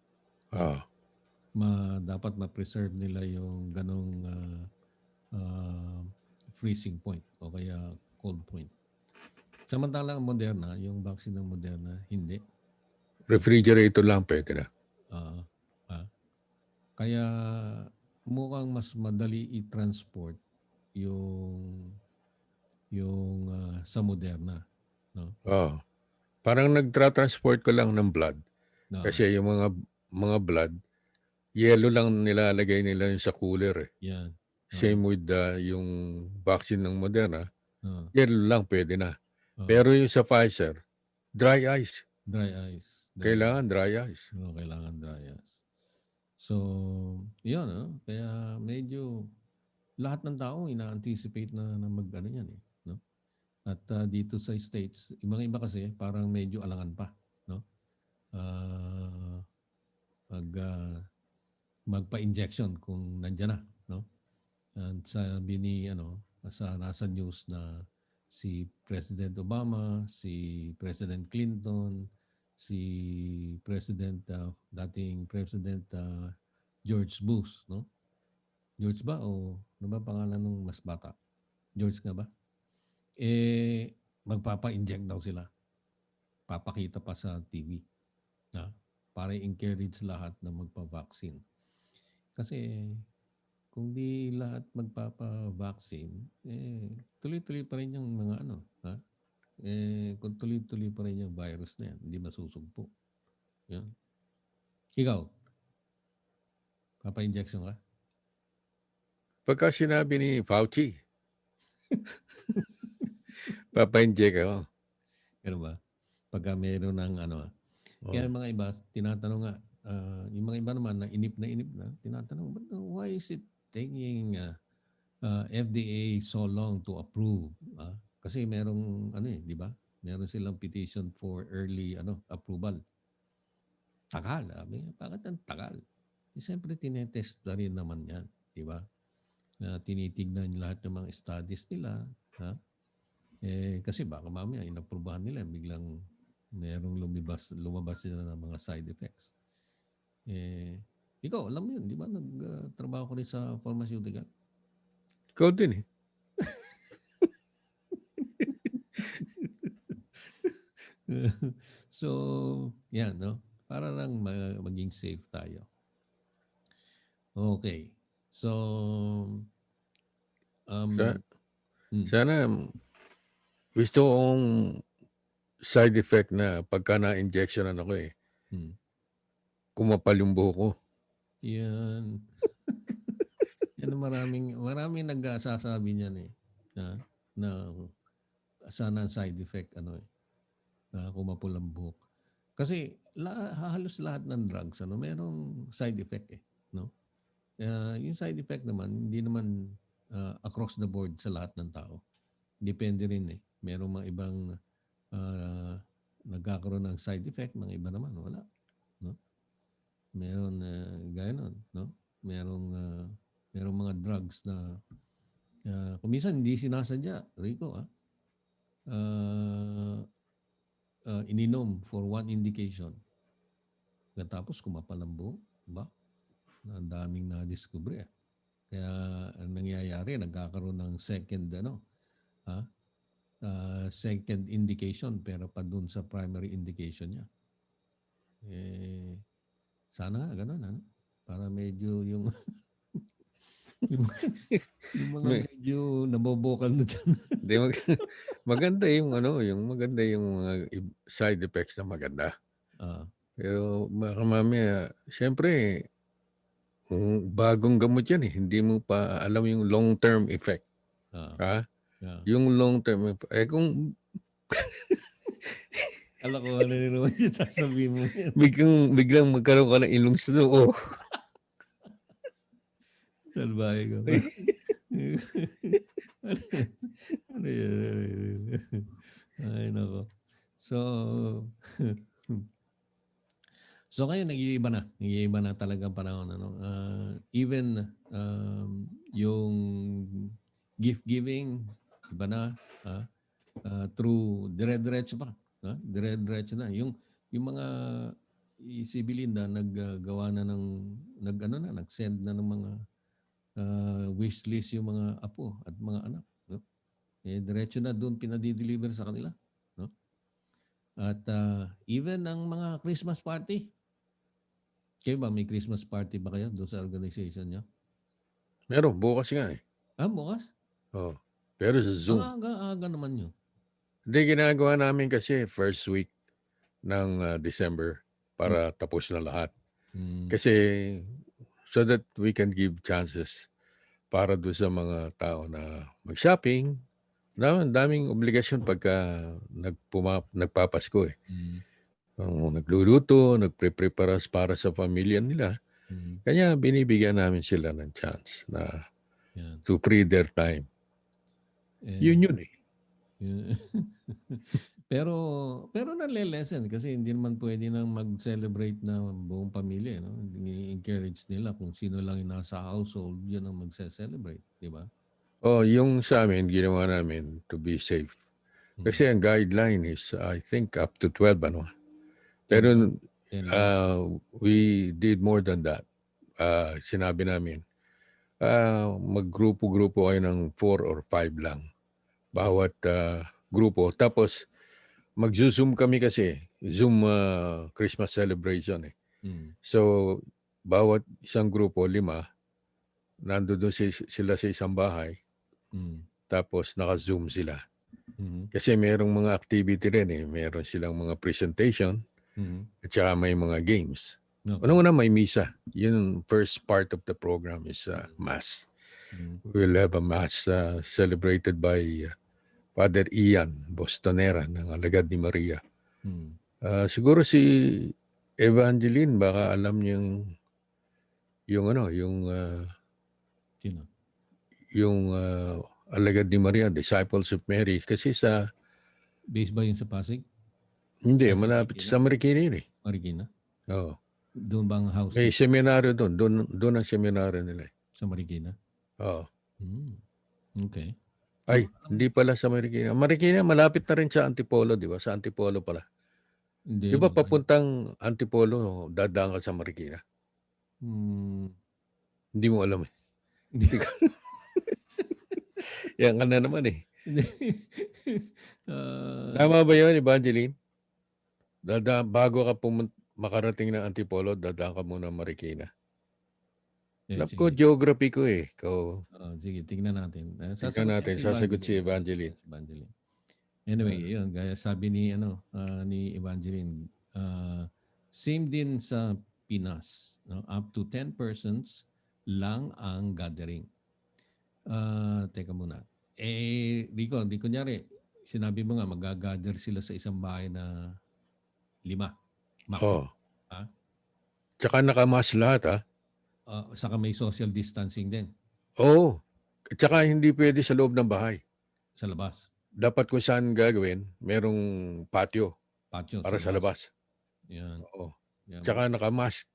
Dapat ma-preserve nila yung ganong freezing point o kaya cold point. Samantalang ang Moderna, yung vaccine ng Moderna, hindi. Refrigerator lang pwede na. Kaya mukhang mas madali i-transport yung sa Moderna. No? Parang nagtra-transport ko lang ng blood. Kasi yung mga blood, yellow lang nilalagay nila yung sa cooler. Yan. Same with yung vaccine ng Moderna, yellow lang pwede na. Pero yung sa Pfizer, dry ice. Dry ice. Kailangan dry ice. Kailangan dry ice. So, yun. Kaya medyo lahat ng tao ina-anticipate na mag-ano yan no? At dito sa States, yung mga iba kasi parang medyo alangan pa. No? Magpa-injection kung nandiyan na. No? At sabi ni, nasa news na si President Obama, si President Clinton, si dating President George Bush, no? George ba o ano ba pangalan ng mas bata? George nga ba? magpapa-inject daw sila. Papakita pa sa TV na para encourage lahat na magpa-vaccine. Kasi kung di lahat magpapa-vaccine, tuloy-tuloy pa rin yung mga kung tuloy-tuloy pa rin yung virus na yan, hindi masusugpo. Yan. Ikaw, papa-injection ka? Pagka sinabi ni Fauci, papa-inject ako. Ano ba? Pagka meron ng Kaya mga iba, tinatanong nga, yung mga iba naman na inip na, tinatanong, why is it taking FDA so long to approve? Kasi merong, di ba? Meron silang petition for early approval. Tagal. Bakit ang tagal? Siyempre, tinetest na rin naman yan. Di ba? Na tinitignan lahat ng mga studies nila. Ha? Kasi baka mamaya, inaprubahan nila, biglang merong lumabas sila ng mga side effects. Ikaw, alam mo yun, di ba? Nagtrabaho ko rin sa pharmaceutical. Ikaw din eh. So, yan, no? Para lang maging safe tayo. Okay. So, Sana gusto kong side effect na pagka na-injectionan ako kumapal yung buhok ko. Yan. Yan ang maraming nagsasabi niyan na sana ang side effect na kumapul ang buhok. Kasi halos lahat ng drugs merong side effect no? Yung side effect naman hindi naman across the board sa lahat ng tao. Depende rin Merong mga ibang nagkakaroon ng side effect, mga iba naman wala, no? Meron gaya nun, no? Merong mga drugs na kung minsan hindi sinasadya, Rico, ininom for one indication. Tapos kumapal ang buhok, ba? Ang daming na-discover. Kaya ang nangyayari, nagkakaroon ng second second indication pero pa dun sa primary indication niya. Sana nga ganun, para medyo yung yung mga medyo nabobokal na dyan. Maganda yung maganda yung mga side effects na maganda. Pero mamaya, siyempre, bagong gamot yan hindi mo pa alam yung long-term effect. Yung long-term effect. Kung alam ko ano rin naman yung sasabihin mo yan. biglang magkaroon ka ng ilong sa noo. Salbahe ka pa. Ano yun? Ay, nako. So ngayon, nag-iiba na talaga ang panahon. Even yung gift-giving, iba na. Through dire-diretso pa. Dire-diretso na. Yung mga sibilin na naggawa na nag-send na ng mga wish list yung mga apo at mga anak. No? Diretso na doon pinadi-deliver sa kanila. No? At even ang mga Christmas party. Kayo ba, may Christmas party ba kayo doon sa organization nyo? Meron, bukas nga Bukas? Pero sa Zoom. Aga naman nyo. Hindi, ginagawa namin kasi first week ng December para tapos na lahat. Kasi so that we can give chances para doon sa mga tao na mag-shopping. Daming obligasyon pagka nagpapasko nagluluto, nagpre-prepare para sa pamilya nila. Kanya binibigyan namin sila ng chance na to free their time. Yun Pero nalilesen kasi hindi naman pwede nang mag-celebrate na buong pamilya. No? I-encourage nila kung sino lang yung nasa household, yun ang magse-celebrate. Di ba? Yung sa amin, ginawa namin to be safe. Kasi ang guideline is, I think, up to 12. Pero we did more than that. Sinabi namin, maggrupo-grupo kayo ng 4 or 5 lang. bawat grupo. Tapos mag-Zoom kami kasi. Zoom Christmas celebration eh. So, bawat isang grupo, 5, nandoon sila sa isang bahay. Tapos naka-Zoom sila. Kasi merong mga activity rin eh. Meron silang mga presentation at saka may mga games. Okay. Unang-una may misa. Yun first part of the program is Mass. We'll have a Mass celebrated by Father Ian Bostonera ng Alagad ni Maria. Siguro si Evangeline baka alam yung Sino? yung Alagad ni Maria, Disciples of Mary. Kasi sa... Base ba yun sa Pasig? Hindi, Sa malapit Marikina? sa Marikina yun eh. Marikina? Oo. Doon bang house May nila? seminaryo doon. Doon ang seminaryo nila eh. Sa Marikina? Oo. Okay. Ay, hindi pala sa Marikina. Marikina, malapit na rin sa Antipolo, di ba? Sa Antipolo pala. Hindi. Di ba papuntang Antipolo, dadaan ka sa Marikina? Hindi mo alam eh. Yan ka na naman eh. Tama ba yun, Evangeline? Bago ka makarating ng Antipolo, dadaan ka muna Marikina. Alam ko, geography ko eh. Sige, tignan natin. Tignan natin, sasagot si Evangeline. Anyway, yun, gaya sabi ni Evangeline, same din sa Pinas, no? Up to 10 persons lang ang gathering. Teka muna. Rico, di kunyari, sinabi mo nga, mag-gather sila sa isang bahay na 5. Maximum. Tsaka nakamas lahat ha. Saka may social distancing din. Oo. Tsaka hindi pwede sa loob ng bahay. Sa labas. Dapat kung saan gagawin, merong patio. Para sa labas. Yan. Oo. Tsaka naka-mask.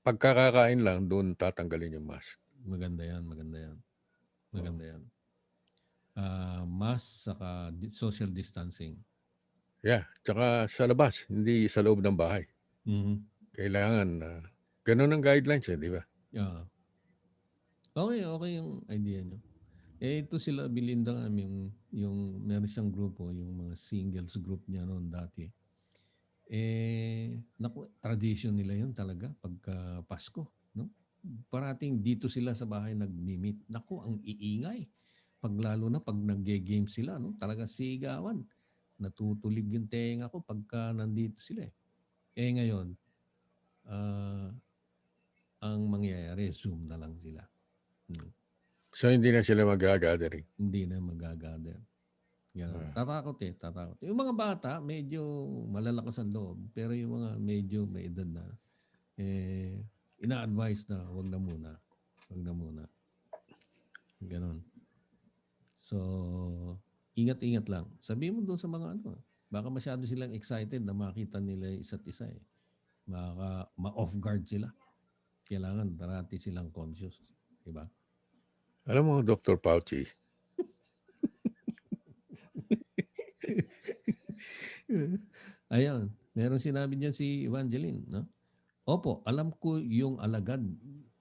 Pagkakakain lang, doon tatanggalin yung mask. Maganda yan. Mask saka social distancing. Yeah. Tsaka sa labas, hindi sa loob ng bahay. Kailangan, ganun ang guidelines di ba? Yeah. Okay yung idea nyo. Ito sila Belinda, yung meron siyang grupo, yung mga singles group niya noon dati. Tradition nila yun talaga pagka Pasko, no? Parating dito sila sa bahay nag-meet. Naku, ang iingay. Lalo na pag nag-game sila, no? Talaga sigawan. Natutulig yung tenga ko pagka nandito sila eh. Ngayon, ang mangyayari, Zoom na lang sila. So, hindi na sila mag-gathering? Hindi na mag-gather. Tatakot. Yung mga bata, medyo malalakas ang loob. Pero yung mga medyo may edad na, ina-advise na wag na muna. Ganon. So, ingat-ingat lang. Sabi mo doon sa mga baka masyado silang excited na makita nila isa't isa eh. Baka ma-off guard sila. Kailangan darati silang conscious. Diba? Alam mo, Dr. Fauci. Ayun. Meron sinabi niyan si Evangeline. No? Opo, alam ko yung alagad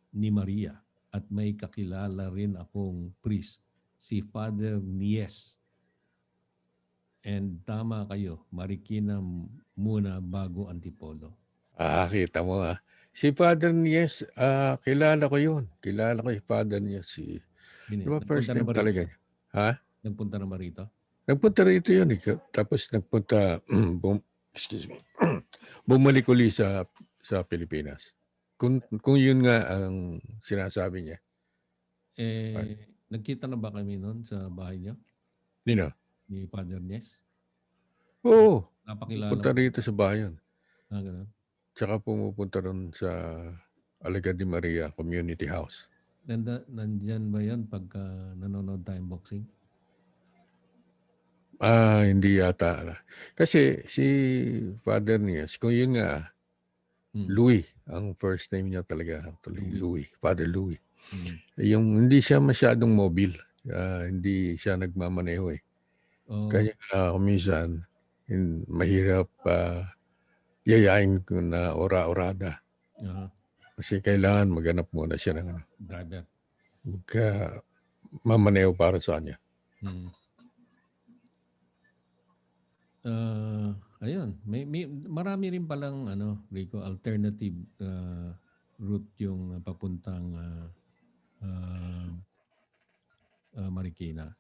ni Maria at may kakilala rin akong priest, si Father Nies. And tama kayo, Marikina muna bago Antipolo. Kita mo Si Father Nies, kilala ko yun. Kilala ko yung Father Nies. Diba first time talaga? Ha? Nagpunta na ba rito? Nagpunta rito yun. Tapos nagpunta, excuse me, bumalik uli sa Pilipinas. Kung yun nga ang sinasabi niya. Nagkita na ba kami noon sa bahay niyo? Nino? Ni Father Nies? Oo. Napakilala Punta rito sa bahay yun. Ganun. Tsaka pumupunta ron sa Alagad ni Maria Community House. Nandyan ba yan pagka nanonood tayong boxing? Hindi yata. Kasi si Father Nies, kung yun nga, Louis, ang first name niya talaga actually, Louis. Father Louis. Yung hindi siya masyadong mobile. Hindi siya nagmamaneho eh. Kaya minsan, mahirap yayain ko na ora-orada. Kasi kailangan maghanap muna siya ng driver. Mamaneho para sa kanya. Ayun, may marami rin palang ano, Rico, alternative route yung papuntang ah, Marikina.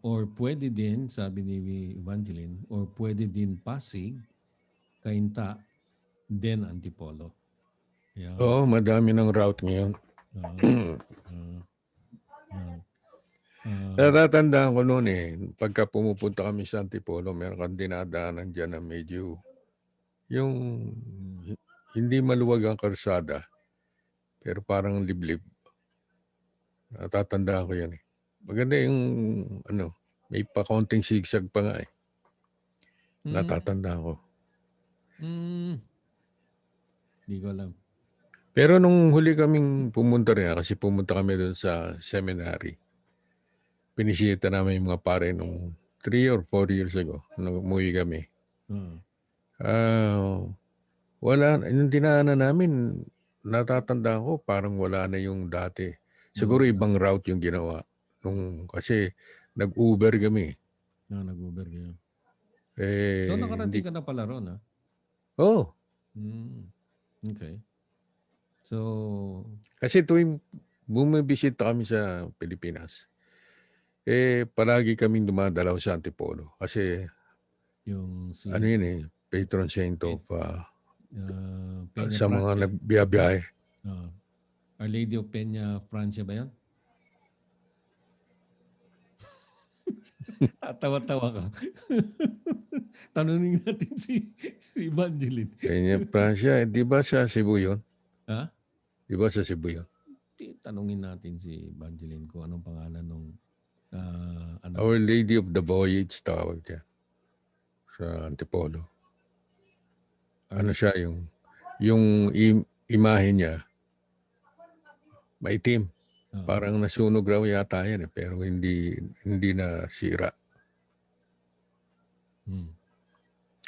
Or pwede din, sabi ni Evangeline, or pwede din Pasig, Cainta, then Antipolo. Yan. Oo, madami ng route ngayon. Ah, ah, yan. Natatandaan ko noon pagka pumupunta kami sa Antipolo, meron kang dinadaanan dyan na medyo yung hindi maluwag ang kalsada, pero parang liblib. Natatandaan ko yan Maganda yung may pa-konting sigsag pa nga Natatandaan ko. Hindi ko alam. Pero nung huli kaming pumunta rin, kasi pumunta kami doon sa seminary, pinisita namin yung mga pare nung 3 or 4 years ago, nung umuwi kami. Wala, yung dinaanan namin, natatandaan ko, parang wala na yung dati. Siguro ibang route yung ginawa. Kasi nag-Uber kami. Nag-Uber kayo. So, Hindi. nakarating ka na pala ron, ha? Oo. Okay. So, Kasi tuwing bumibisita kami sa Pilipinas, palagi kaming dumadalaw sa Antipolo. Kasi, yung si patron saint of Peña sa mga Francia. nagbiyabiyahe. Our Lady of Peña Francia ba yan? Tawa-tawa ka. Tanungin natin si Evangeline. Peña Francia, di ba sa Cebu yun? Ha? Di ba sa Cebu yun? Tanungin natin si Evangeline kung anong pangalan nung anak. Our Lady of the Voyage tawag niya sa Antipolo. Ano siya yung imahe niya maitim. Parang nasunog raw yata yan pero hindi na sira.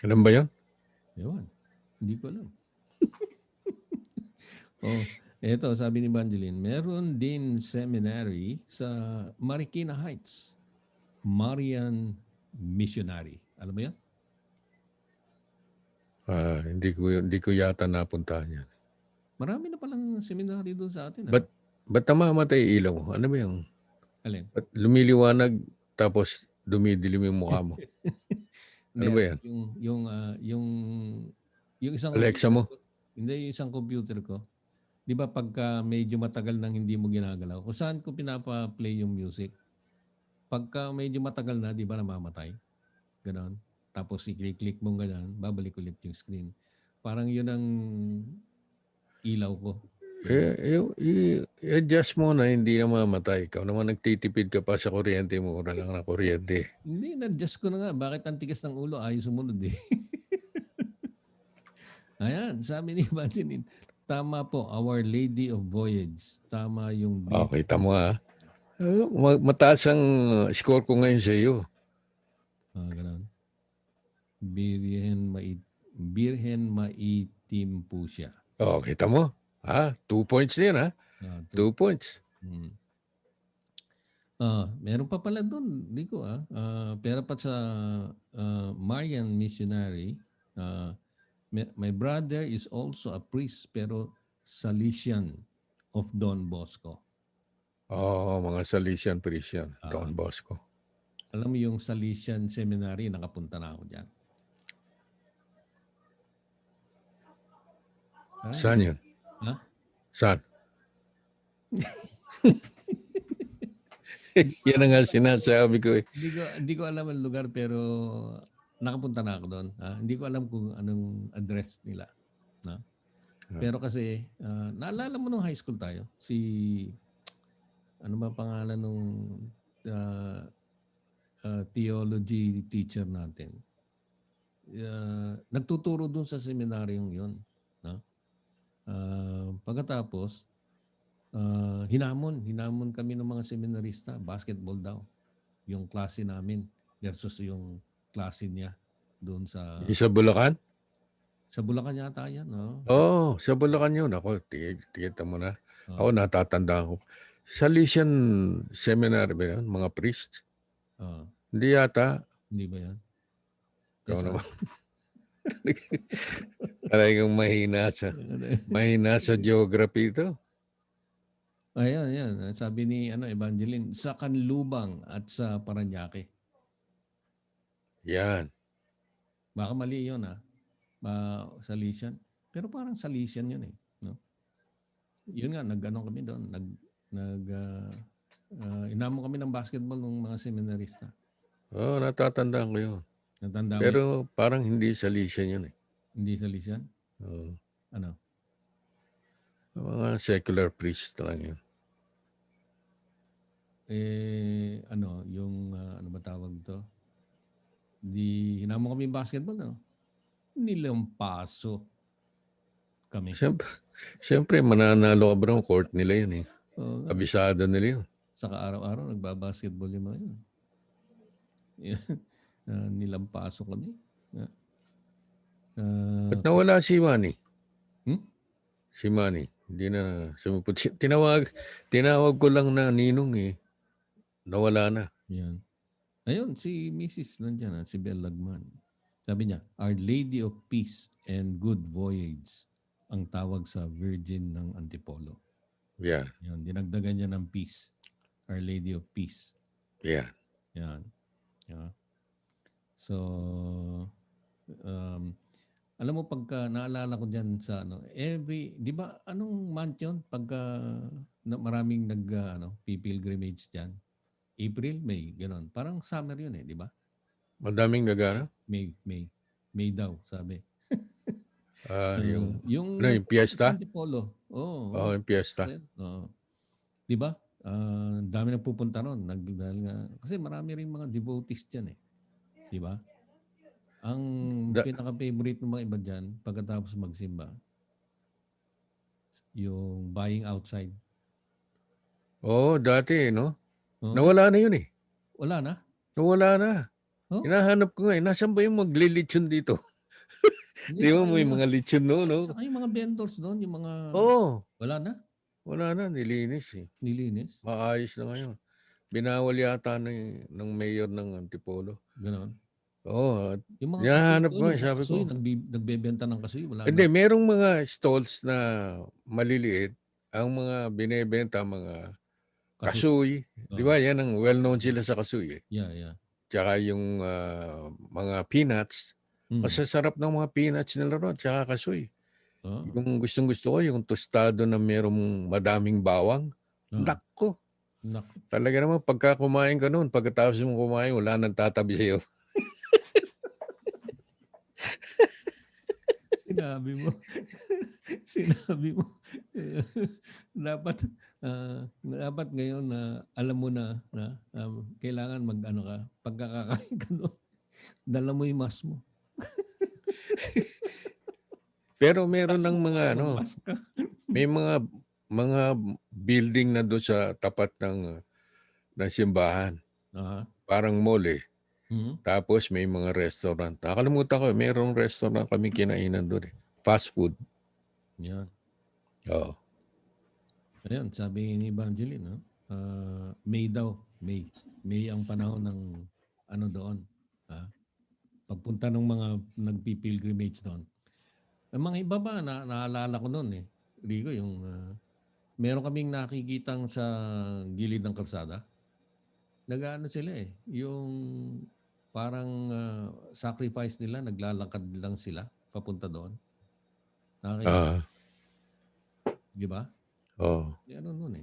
Alam ba yan? Ewan. Hindi ko alam. Eto, sabi ni Evangeline, meron din seminary sa Marikina Heights. Marian Missionary. Alam mo yan? Hindi ko yata napuntahan yan. Marami na palang seminary doon sa atin. Ba't namamatay ilaw mo? Ano ba yung? Alin? Ba't lumiliwanag tapos dumidilim yung mukha mo? Ano ba yan? Yung isang Alexa mo? Hindi, yung isang computer ko. Di ba pagka medyo matagal nang hindi mo ginagalaw, kung saan ko pinapa-play yung music, pagka medyo matagal na, di ba namamatay? Ganon. Tapos i-click mo ganon, babalik ulit yung screen. Parang yun ang ilaw ko. I-adjust mo na hindi na mamatay. Ikaw naman nagtitipid ka pa sa kuryente mo. Ura lang na kuryente. Hindi, na-adjust ko na nga. Bakit ang tigas ng ulo? Ayaw sumunod eh. Ayan, sabi ni Evangeline, tama po, Our Lady of Voyage. Tama yung... Kita mo mataas ang score ko ngayon sa iyo. Ganun. Birhen maitim po siya. Kita mo? 2 points din 2 points. Meron pa pala doon, Rico. Pero pa sa Marian Missionary, my brother is also a priest pero Salesian of Don Bosco. Mga Salesian priest yan. Don Bosco. Alam mo yung Salesian Seminary, nakapunta na ako dyan. Saan yun? Saan? Yan ang nga sinasabi ko Hindi ko alam ang lugar pero nakapunta na ako doon. Hindi ko alam kung anong address nila. Pero kasi, naalala mo nung high school tayo, ano ba pangalan nung theology teacher natin? Nagtuturo doon sa seminaryong yun. Pagkatapos, hinamon kami ng mga seminarista, basketball daw. Yung klase namin versus yung klase niya doon sa... Sa Bulacan? Sa Bulacan yata yan, no? Sa Bulacan yun. Ako, tigita mo na. Ako natatanda ko. Salesian Seminary ba yan? Mga priest? Uh, Hindi yata. Hindi ba yan? Ikaw Yes, naman. Talagang mahina sa geography ito. Ayan, yan. Sabi ni Evangeline, sa Canlubang at sa Parañaque. Yan. Baka mali yun Salesian. Pero parang Salesian yun eh. No? Yun nga, nag-ano kami doon. Inamo kami ng basketball ng mga seminarista. Oo, natatandaan ko yun. Natanda mo yun? Pero parang hindi Salesian yun eh. Hindi Salesian? Oo. Ano? Mga secular priest lang yun. Ano ba tawag to? Di hinamo kami basketball, no? Nilampaso kami. Siyempre, mananalo ka ba ng court nila yun eh. Oo nga. Kabisado nila yun. Saka araw-araw nagbabasketball yung mga yun. Nilampaso kami. Ba't nawala si Manny? Hmm? Si Manny. Hindi na sumipot. Tinawag ko lang na ninong eh. Nawala na. Yan. Ayun, si Mrs. nandiyan, si Bel Lagman. Sabi niya, Our Lady of Peace and Good Voyage ang tawag sa Virgin ng Antipolo. Yeah. Yan, dinagdagan niya ng peace. Our Lady of Peace. Yeah. Yan. Yeah. So, alam mo pagka naalala ko diyan sa di ba anong month 'yon pagka maraming pilgrimage diyan? April, May, gano'n. Parang summer 'yun di ba? Madaming nagana? May daw, sabi. Yung yung fiesta? Antipolo. Oo, yung fiesta. Oo. Di ba? Dami nagpupunta ron. Kasi marami rin mga devotees diyan Di ba? Ang pinaka-favorite ng mga iba dyan, pagkatapos magsimba, yung buying outside. Oo, dati no? Oh? Nawala na yun eh. Wala na? Nawala na. Oh? Hinahanap ko nga eh. Nasaan ba yung maglilitsyon dito? Di ba may mga litsyon no? Saka yung mga vendors doon, yung mga... Oo. Wala na? Wala na, nilinis eh. Nilinis? Maayos na ngayon. Binawal yata ng mayor ng Antipolo. Ganon? Oo. Yung mga Hinahanap kasoy ko doon, yung sabi kasoy, ko. nagbebenta ng kasoy, wala Hindi, na. merong mga stalls na maliliit. Ang mga binebenta, mga kasoy. Di ba yan ang well-known sila sa kasoy eh. Yeah. Tsaka yung mga peanuts. Masasarap ng mga peanuts nila ron, tsaka kasoy. Yung gustong-gusto ko, yung tostado na merong madaming bawang. Nako. Talaga naman, pagka kumain ka noon, pagkatapos mo kumain, wala nang tatabi sa'yo. Sinabi mo. dapat ngayon na alam mo na kailangan ka, pagkakakain ka doon, dala mo yung mask mo. Pero meron ng mga may mga building na doon sa tapat ng simbahan. Parang mall eh. Tapos may mga restaurant. Nakalimutan ko, mayroong restaurant kami kinainan doon eh. Fast food. Yan. Oo. Ayun, sabi ni Evangeline, May daw. May ang panahon ng doon. Pagpunta ng mga nagpipilgrimage doon. Ang mga iba ba, naalala ko noon Rico, yung meron kaming nakikitang sa gilid ng kalsada. Nag-ano sila yung parang sacrifice nila, naglalakad lang sila papunta doon. Di ba? Oo. Ano noon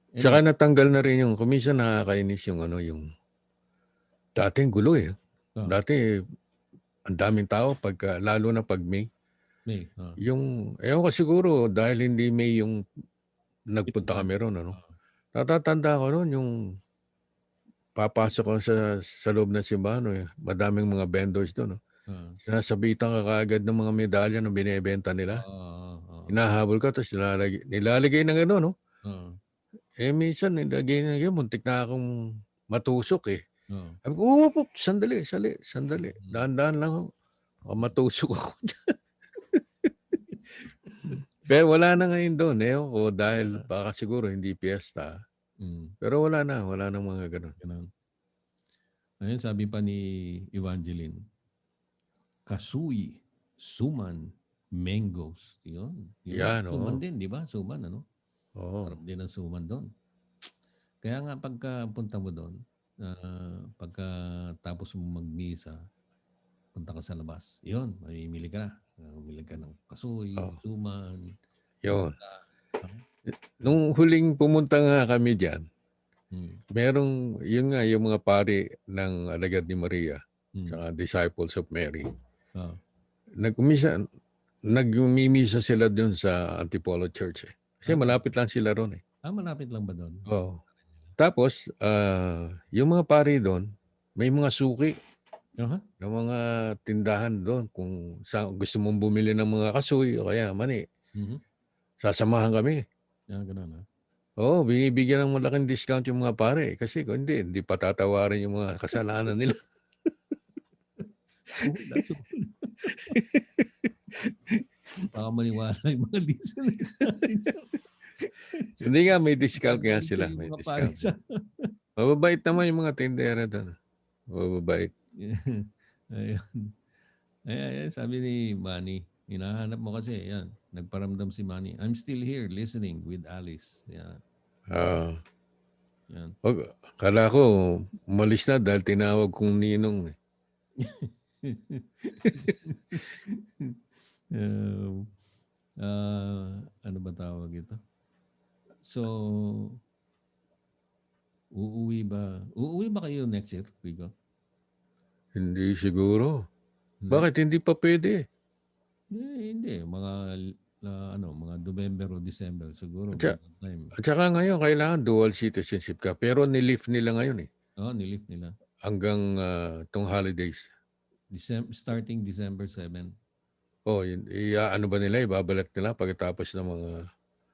Anyway. Tsaka natanggal na rin yung, kuminsan nakakainis yung yung dating gulo eh. Dati, ang daming tao, lalo na pag May. Yung, ewan ko siguro, dahil hindi May yung nagpunta kami ron, natatanda ko ron yung papasok ko sa loob ng simbahan, madaming mga vendors doon. Sinasabitan ka kaagad ng mga medalya na binebenta nila. Hinahabol ka, tapos nilalagay ng no? Minsan, nilagay muntik na akong matusok eh. Sabi ko, sandali. Dahan-dahan lang ako. Matusok ako dyan. Pero wala na ngayon doon. Dahil baka siguro hindi piyesta. Pero wala na mga ganun. Ayun, sabi pa ni Evangeline, Kasuy, suman, mangoes. Yun. Yan, Suman oo. din, di ba? Suman, ano? Oo. Sarap din ang suman doon. Kaya nga pagka punta mo doon, pagka tapos mo magmisa, punta ka sa labas. Yun, mamimili ka na. Mamimili ka ng kasuy, Oh, suman, yun. mangga. Ah, Nung huling pumunta nga kami diyan, mm, merong yun nga yung mga pari ng Alagad ni Maria mm, tsaka Disciples of Mary. ah, Nagumisa nagmimisa sila doon sa Antipolo Church eh. Kasi talaga. malapit lang sila ron eh. Malapit lang ba doon? Oo. Tapos yung mga pari doon, may mga suki Aha. ng mga tindahan doon kung sa gusto mong bumili ng mga kasoy o kaya mani, Mhm. sasamahan kami. Ganun, ah. Oo, binibigyan ng malaking discount yung mga pare. Kasi kung hindi patatawarin yung mga kasalanan nila. Oo, nasa baka maniwala yung mga listeners natin diyan. Hindi nga, may discount nga Dadalhin ko sila. yung May mga discount. pares, Mababait naman yung mga tindera doon. Mababait. Ayun. Ayan, sabi ni Manny, hinahanap mo kasi, yan, nagparamdam si Manny. I'm still here listening with Alice. Yan, Ah, yan. kala ko, umalis na dahil tinawag kong ninong. Um, ano ba tawag ito? So, uuwi ba kayo next year, Rico? Hindi siguro. Hindi? Bakit hindi pa pwede? Hindi. Mga November o December siguro. At, Ganun time. at saka ngayon, kailangan dual citizenship ka. Pero nilift nila ngayon eh. Nilift nila. Hanggang tong holidays. Starting December 7. Oh, ano ba nila? Ibabalak nila pagkatapos ng mga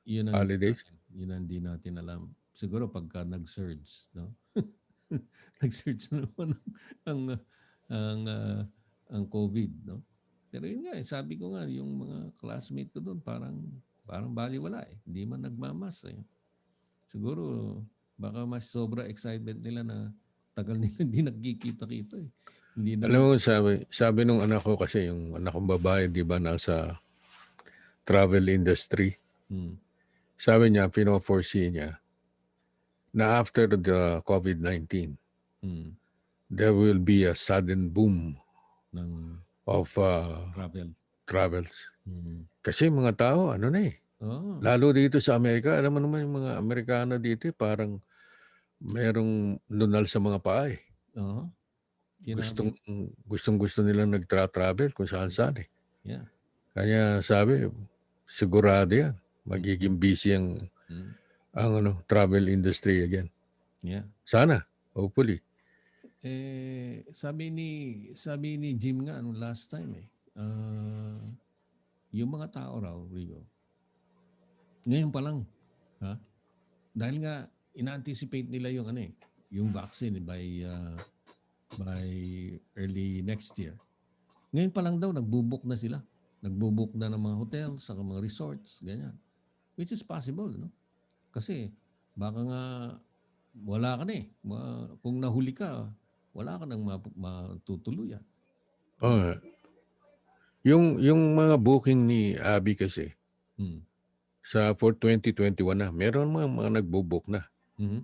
Yun ang holidays? yun ang di natin alam. Siguro pagka nag-surge, no? Nag-surge na naman ang ang ah, ang COVID, no? Pero yun nga, sabi ko nga, yung mga classmate ko doon parang baliwala eh. Hindi man nagmamas eh. Siguro baka mas sobra excitement nila na tagal nila hindi nagkikita-kita eh. Hindi Alam naman. mo, sabi nung anak ko kasi, yung anak kong babae, di ba, nasa travel industry. Hmm, Sabi niya, pino-foresee niya na after the COVID-19, hmm, there will be a sudden boom ng of travel. travels. Hmm. Kasi mga tao, ano na eh, Oo. lalo dito sa Amerika, alam mo naman yung mga Amerikano dito, parang merong nunal sa mga paa eh. Oo. Gustong, Sinabi. gustong gusto nilang nagtra-travel kung saan saan eh. Yeah. Kaya sabi, sigurado yan. Mm. Magiging busy Mm. ang travel industry again. Yeah. Sana, hopefully. Sabi ni Jim nga nung last time yung mga tao raw, Rigo, ngayon pa lang, ha? Dahil nga ina-anticipate nila yung yung vaccine by early next year. Ngayon pa lang daw nagbo-book na sila. Nagbo-book na ng mga hotels, sa mga resorts, ganyan. Which is possible, no? Kasi baka nga wala ka na eh. Kung nahuli ka, wala ka nang matutuluyan. Oh, yung mga booking ni Abby kasi, Hmm. for 2021 na, meron mga nagbo-book na. Mhm.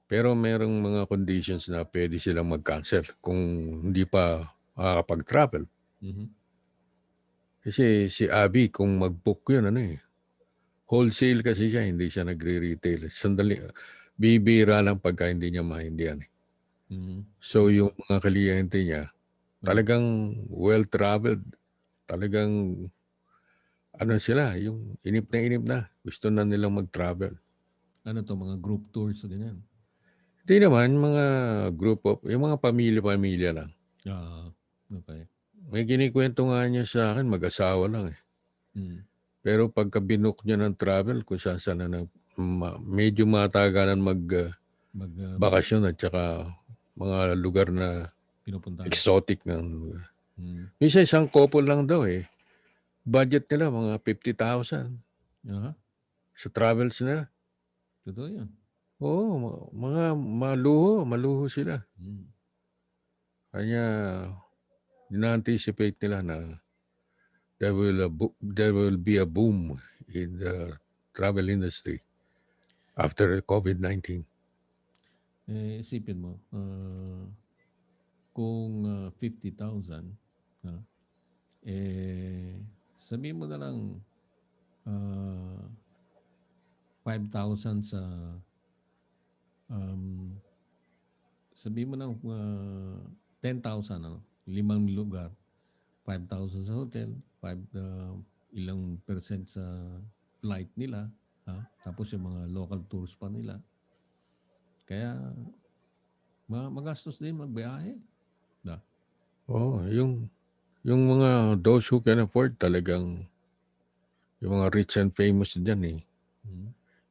Pero merong mga conditions na pwede silang mag-cancel kung hindi pa makakapag-travel. Mhm. Kasi si Abby, kung mag-book yun, wholesale kasi siya, hindi siya nagre-retail. Sandali, bibira lang pagka hindi niya maintindihan. Mhm. So yung mga kliyente niya, Oh. talagang well-traveled, talagang sila, yung inip na, gusto na nilang mag-travel. Ano to, mga group tours, ganyan. Hindi naman, mga group of, yung mga pamilya-pamilya lang. Okay. May kinikwento nga niya sa akin, mag-asawa lang eh. Mm. Pero pagka binook niya ng travel, kung saan na medyo matagalan Mag bakasyon at saka mga lugar na pinupuntahan. exotic ng. Mm. Minsan isang couple lang daw eh. Budget nila mga 50,000 Aha. sa travels nila. Totoo yan. Oo, mga maluho sila. Mm. Kanya na-anticipate nila na there will be a boom in the travel industry after COVID-19. Isipin mo, kung 50,000, sabihin mo na lang 5,000 sa sabihin mo na 10,000, 5 lugar, 5,000 sa hotel, ilang percent sa flight nila, tapos yung mga local tours pa nila. Kaya magastos din magbiyahe. Yung mga those who can afford talagang yung mga rich and famous dyan eh.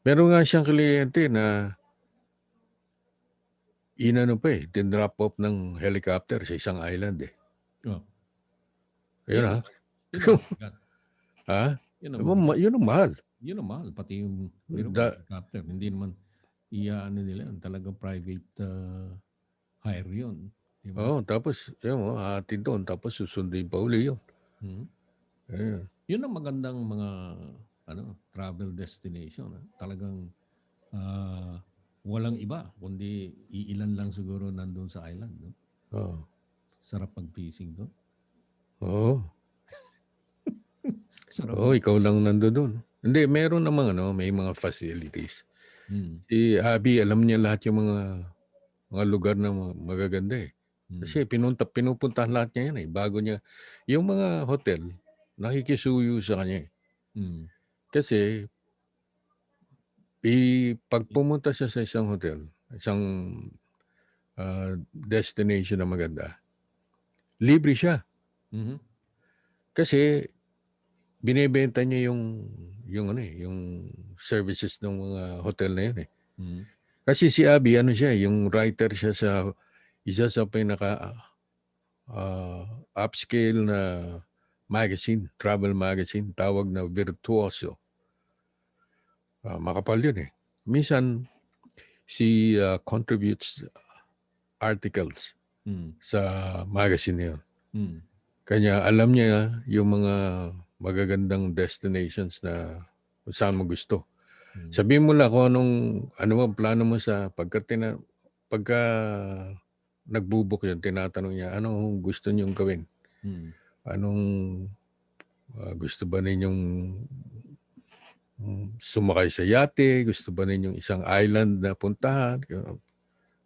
Meron nga siyang kliyente na din-drop off ng helicopter sa isang island eh. Ayun Yun ang mabigat. Ha? Yun ang mabigat. Yun ang mahal. Yun ang mahal. Pati yung helicopter. Hindi naman nila. Talagang private hire yun. Diba? Tapos yun, atin doon. Tapos susundin pa uli yun. Ayun. Yun ang magandang mga travel destination. Talagang walang iba, kundi iilan lang siguro nandun sa island. No? Sarap mag-fishing doon. Ikaw lang nandun doon. Hindi, meron namang may mga facilities. Si Abby, alam niya lahat yung mga lugar na magaganda eh. Kasi pinupuntahan lahat niya yan eh. Bago niya, yung mga hotel, nakikisuyo sa kanya eh. Kasi, pag pumunta siya sa isang hotel, isang destination na maganda, libre siya. Kasi, binebenta niya yung services ng mga hotel na yun eh. Kasi si Abby, yung writer siya sa isa sa pinaka upscale na magazine, travel magazine, tawag na Virtuoso. Makapal yun eh. Minsan, si contributes articles sa magazine na yun. Kanya alam niya yung mga magagandang destinations na kung saan mo gusto. Sabihin mo lang kung ano ang plano mo sa pagka nagbubuk yun, tinatanong niya, anong gusto niyong gawin? Anong gusto ba ninyong sumakay sa yate? Gusto ba ninyong isang island na puntahan?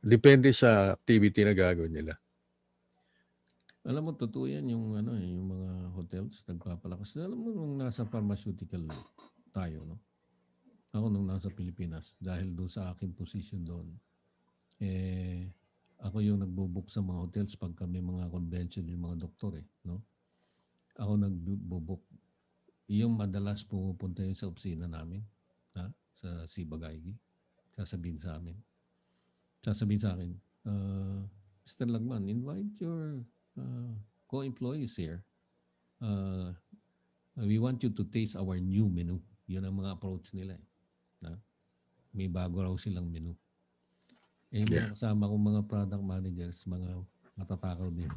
Depende sa activity na gagawin nila. Alam mo, totoo yan yung mga hotels nagpapalakas. Alam mo, nung nasa pharmaceutical tayo, no? Ako nung nasa Pilipinas, dahil doon sa aking position doon, ako yung nagbo-book sa mga hotels pag may mga convention yung mga doktor eh, no? Ako nagbo-book. Yung madalas pumupunta yun sa opisina namin, sa Sibagaygi. Sasabihin sa akin, Mr. Lagman, invite your co-employees here. We want you to taste our new menu. Yun ang mga approach nila eh. May bago raw silang menu. Mga kasama kong mga product managers, mga matatakaw din.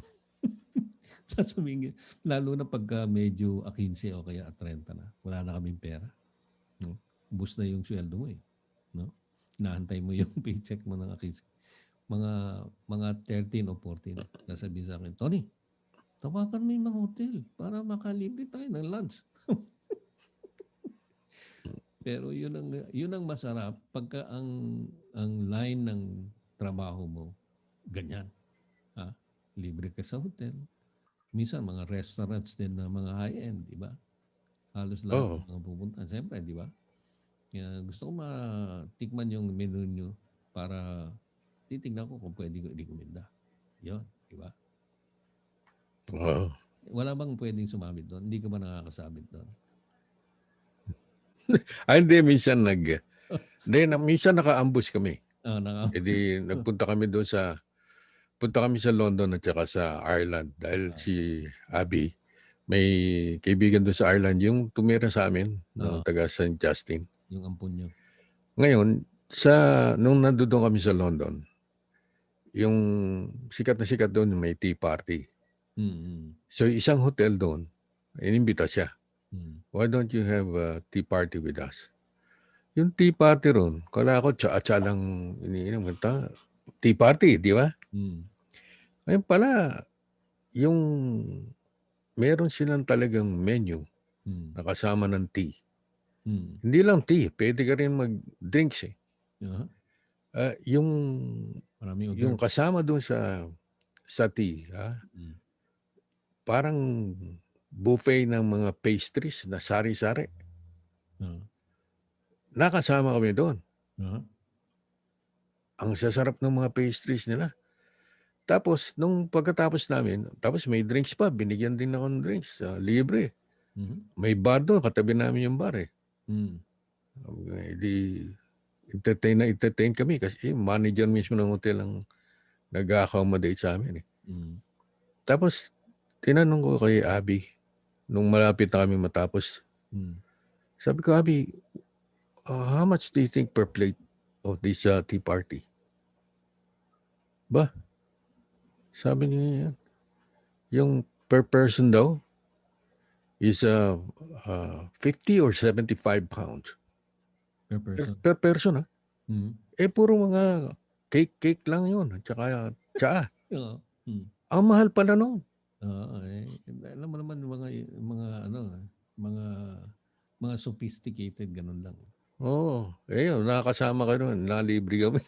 Sasabihin, lalo na pagka medyo 15 o kaya 30 na, wala na kaming pera. No? Ubus na yung sweldo mo eh. No? Naantay mo yung paycheck mo ng 15. Mga 13 o 14. Sasabihin sa akin, Tony, tawagan mo yung mga hotel para makalibre tayo ng lunch. Pero yun ang masarap pagka ang line ng trabaho mo ganyan. Libre ka sa hotel. Minsan mga restaurants din na mga high-end, di ba? Halos lahat ng mga pupunta. Siyempre, di ba? Gusto ko matikman yung menu nyo para titignan ko kung pwede ko i-recommenda. Yun, di ba? Wala bang pwedeng sumabit doon? Hindi ka ba nakakasabit doon? Hindi, minsan minsan naka-ambush kami. Naka-ambush. Nagpunta kami doon punta kami sa London at saka sa Ireland dahil si Abby, may kaibigan doon sa Ireland yung tumira sa amin, taga St. Justin. Yung ampun nyo. Ngayon, nung nandoon kami sa London, yung sikat na sikat doon, may tea party. Mm. So isang hotel doon, inimbita siya. Mm. Why don't you have a tea party with us? Yung tea party ron, kala ko tsa-tsa lang iniinom. Tea party, di ba? Mm. Ngayon pala, yung meron silang talagang menu Mm. na kasama ng tea. Mm. Hindi lang tea, pwede ka rin mag-drinks eh. Uh-huh. Yung Maraming yung order. kasama doon sa tea, Mm. parang buffet ng mga pastries na sari-sari. Uh-huh. Nakasama kami doon. Uh-huh. Ang sasarap ng mga pastries nila. Tapos, nung pagkatapos namin, tapos may drinks pa. Binigyan din ako ng drinks. Libre. Mm-hmm. May bar doon. Katabi namin yung bar eh. Mm. Di entertain kami kasi manager mismo ng hotel ang nag-accommodate sa amin eh. Mm. Tapos, tinanong ko kay Abby, nung malapit na kami matapos, sabi ko, Abby, how much do you think per plate of this tea party? Ba? Sabi niya, yung per person daw is 50 or 75 pounds. Per person. Per person ha? Mm. Puro mga cake lang yun. At saka tsaa. Oo. Mm. Ang mahal pala noon. Alam mo naman mga sophisticated ganun lang. Oo. Yun, nakakasama ka noon. Nalibre kami.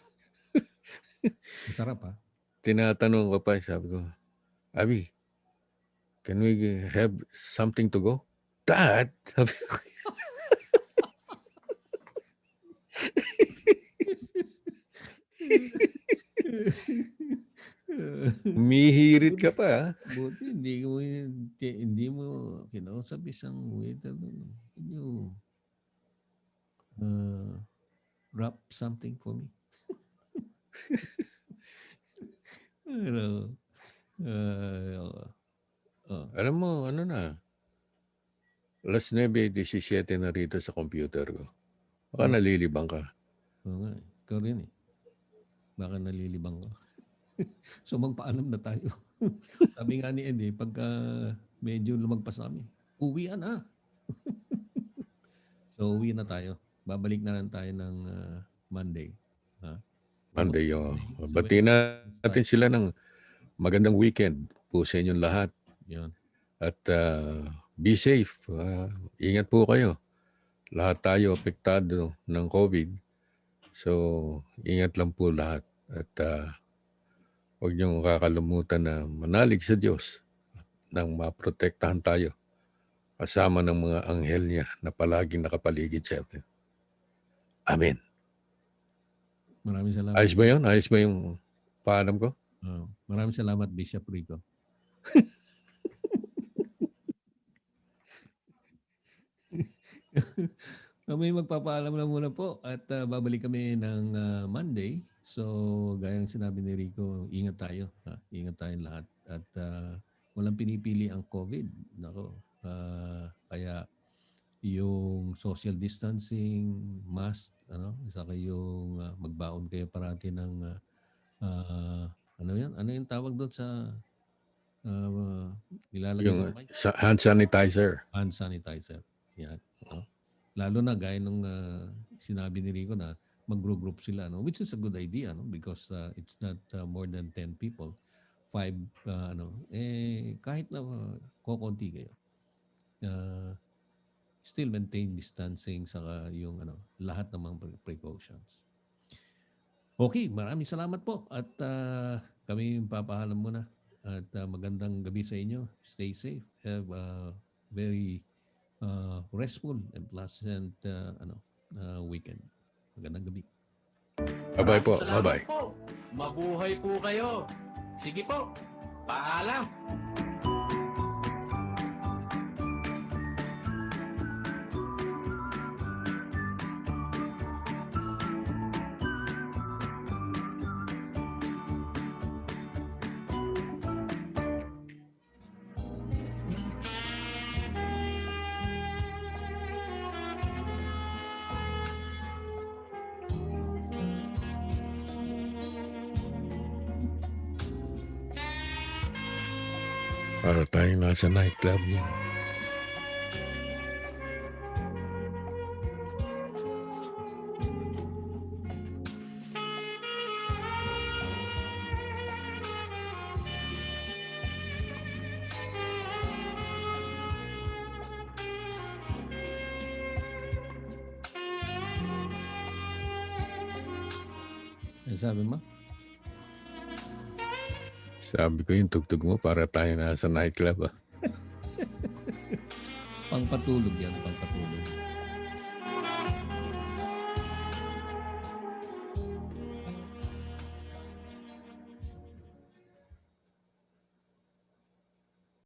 Masarap ha? Tinatanong ko pa, sabi ko, Abby, can we have something to go? Dad? Sabi ko. Mihirit ka pa ha? Buti hindi mo kinausap isang waiter doon. Can you wrap something for me? Alam mo, ano na, alas 9:17 na rito sa computer ko. Baka nalilibang ka. Oo nga. Ikaw rin eh. Baka nalilibang ka. So magpaalam na tayo. Sabi nga ni Ed pagka medyo lumagpas kami, uwian na. So uwi na tayo. Babalik na lang tayo ng Monday. Monday, So, batiin natin sila ng magandang weekend po sa inyong lahat. Yun. At be safe. Ingat po kayo. Lahat tayo apektado ng COVID. So, ingat lang po lahat. At huwag niyong kakalimutan na manalig sa Diyos nang maprotektahan tayo kasama ng mga anghel niya na palaging nakapaligid sa atin. Amen. Maraming salamat. Ayos ba yun? Ayos ba yung paalam ko? Maraming salamat, Bishop Rico. Kami magpapaalam na muna po at babalik kami ng Monday. So, gaya ng sinabi ni Rico, ingat tayo. Ingat tayong lahat. At walang pinipili ang COVID. Nako. Kaya yung social distancing, mask, saka yung magbaon kayo parati ng ano yan? Ano yung tawag doon sa nilalagay Yung sa kamay? hand sanitizer. Hand sanitizer. Yan. Lalo na gaya nung sinabi ni Rico na mag-group sila, which is a good idea, because it's not more than 10 people. 5, kahit na kokonti kayo. Still maintain distancing saka yung lahat ng mga precautions. Okay, maraming salamat po at kami papahalam muna at magandang gabi sa inyo. Stay safe. Have a very restful and pleasant weekend. Magandang gabi. Bye-bye po. Bye-bye. Mabuhay po kayo. Sige po. Paalam. Para tayong nasa nightclub yan. Ano sabi mo? Sabi ko yung tugtog mo para tayo nasa nightclub. Pangpatulog yan, pangpatulog.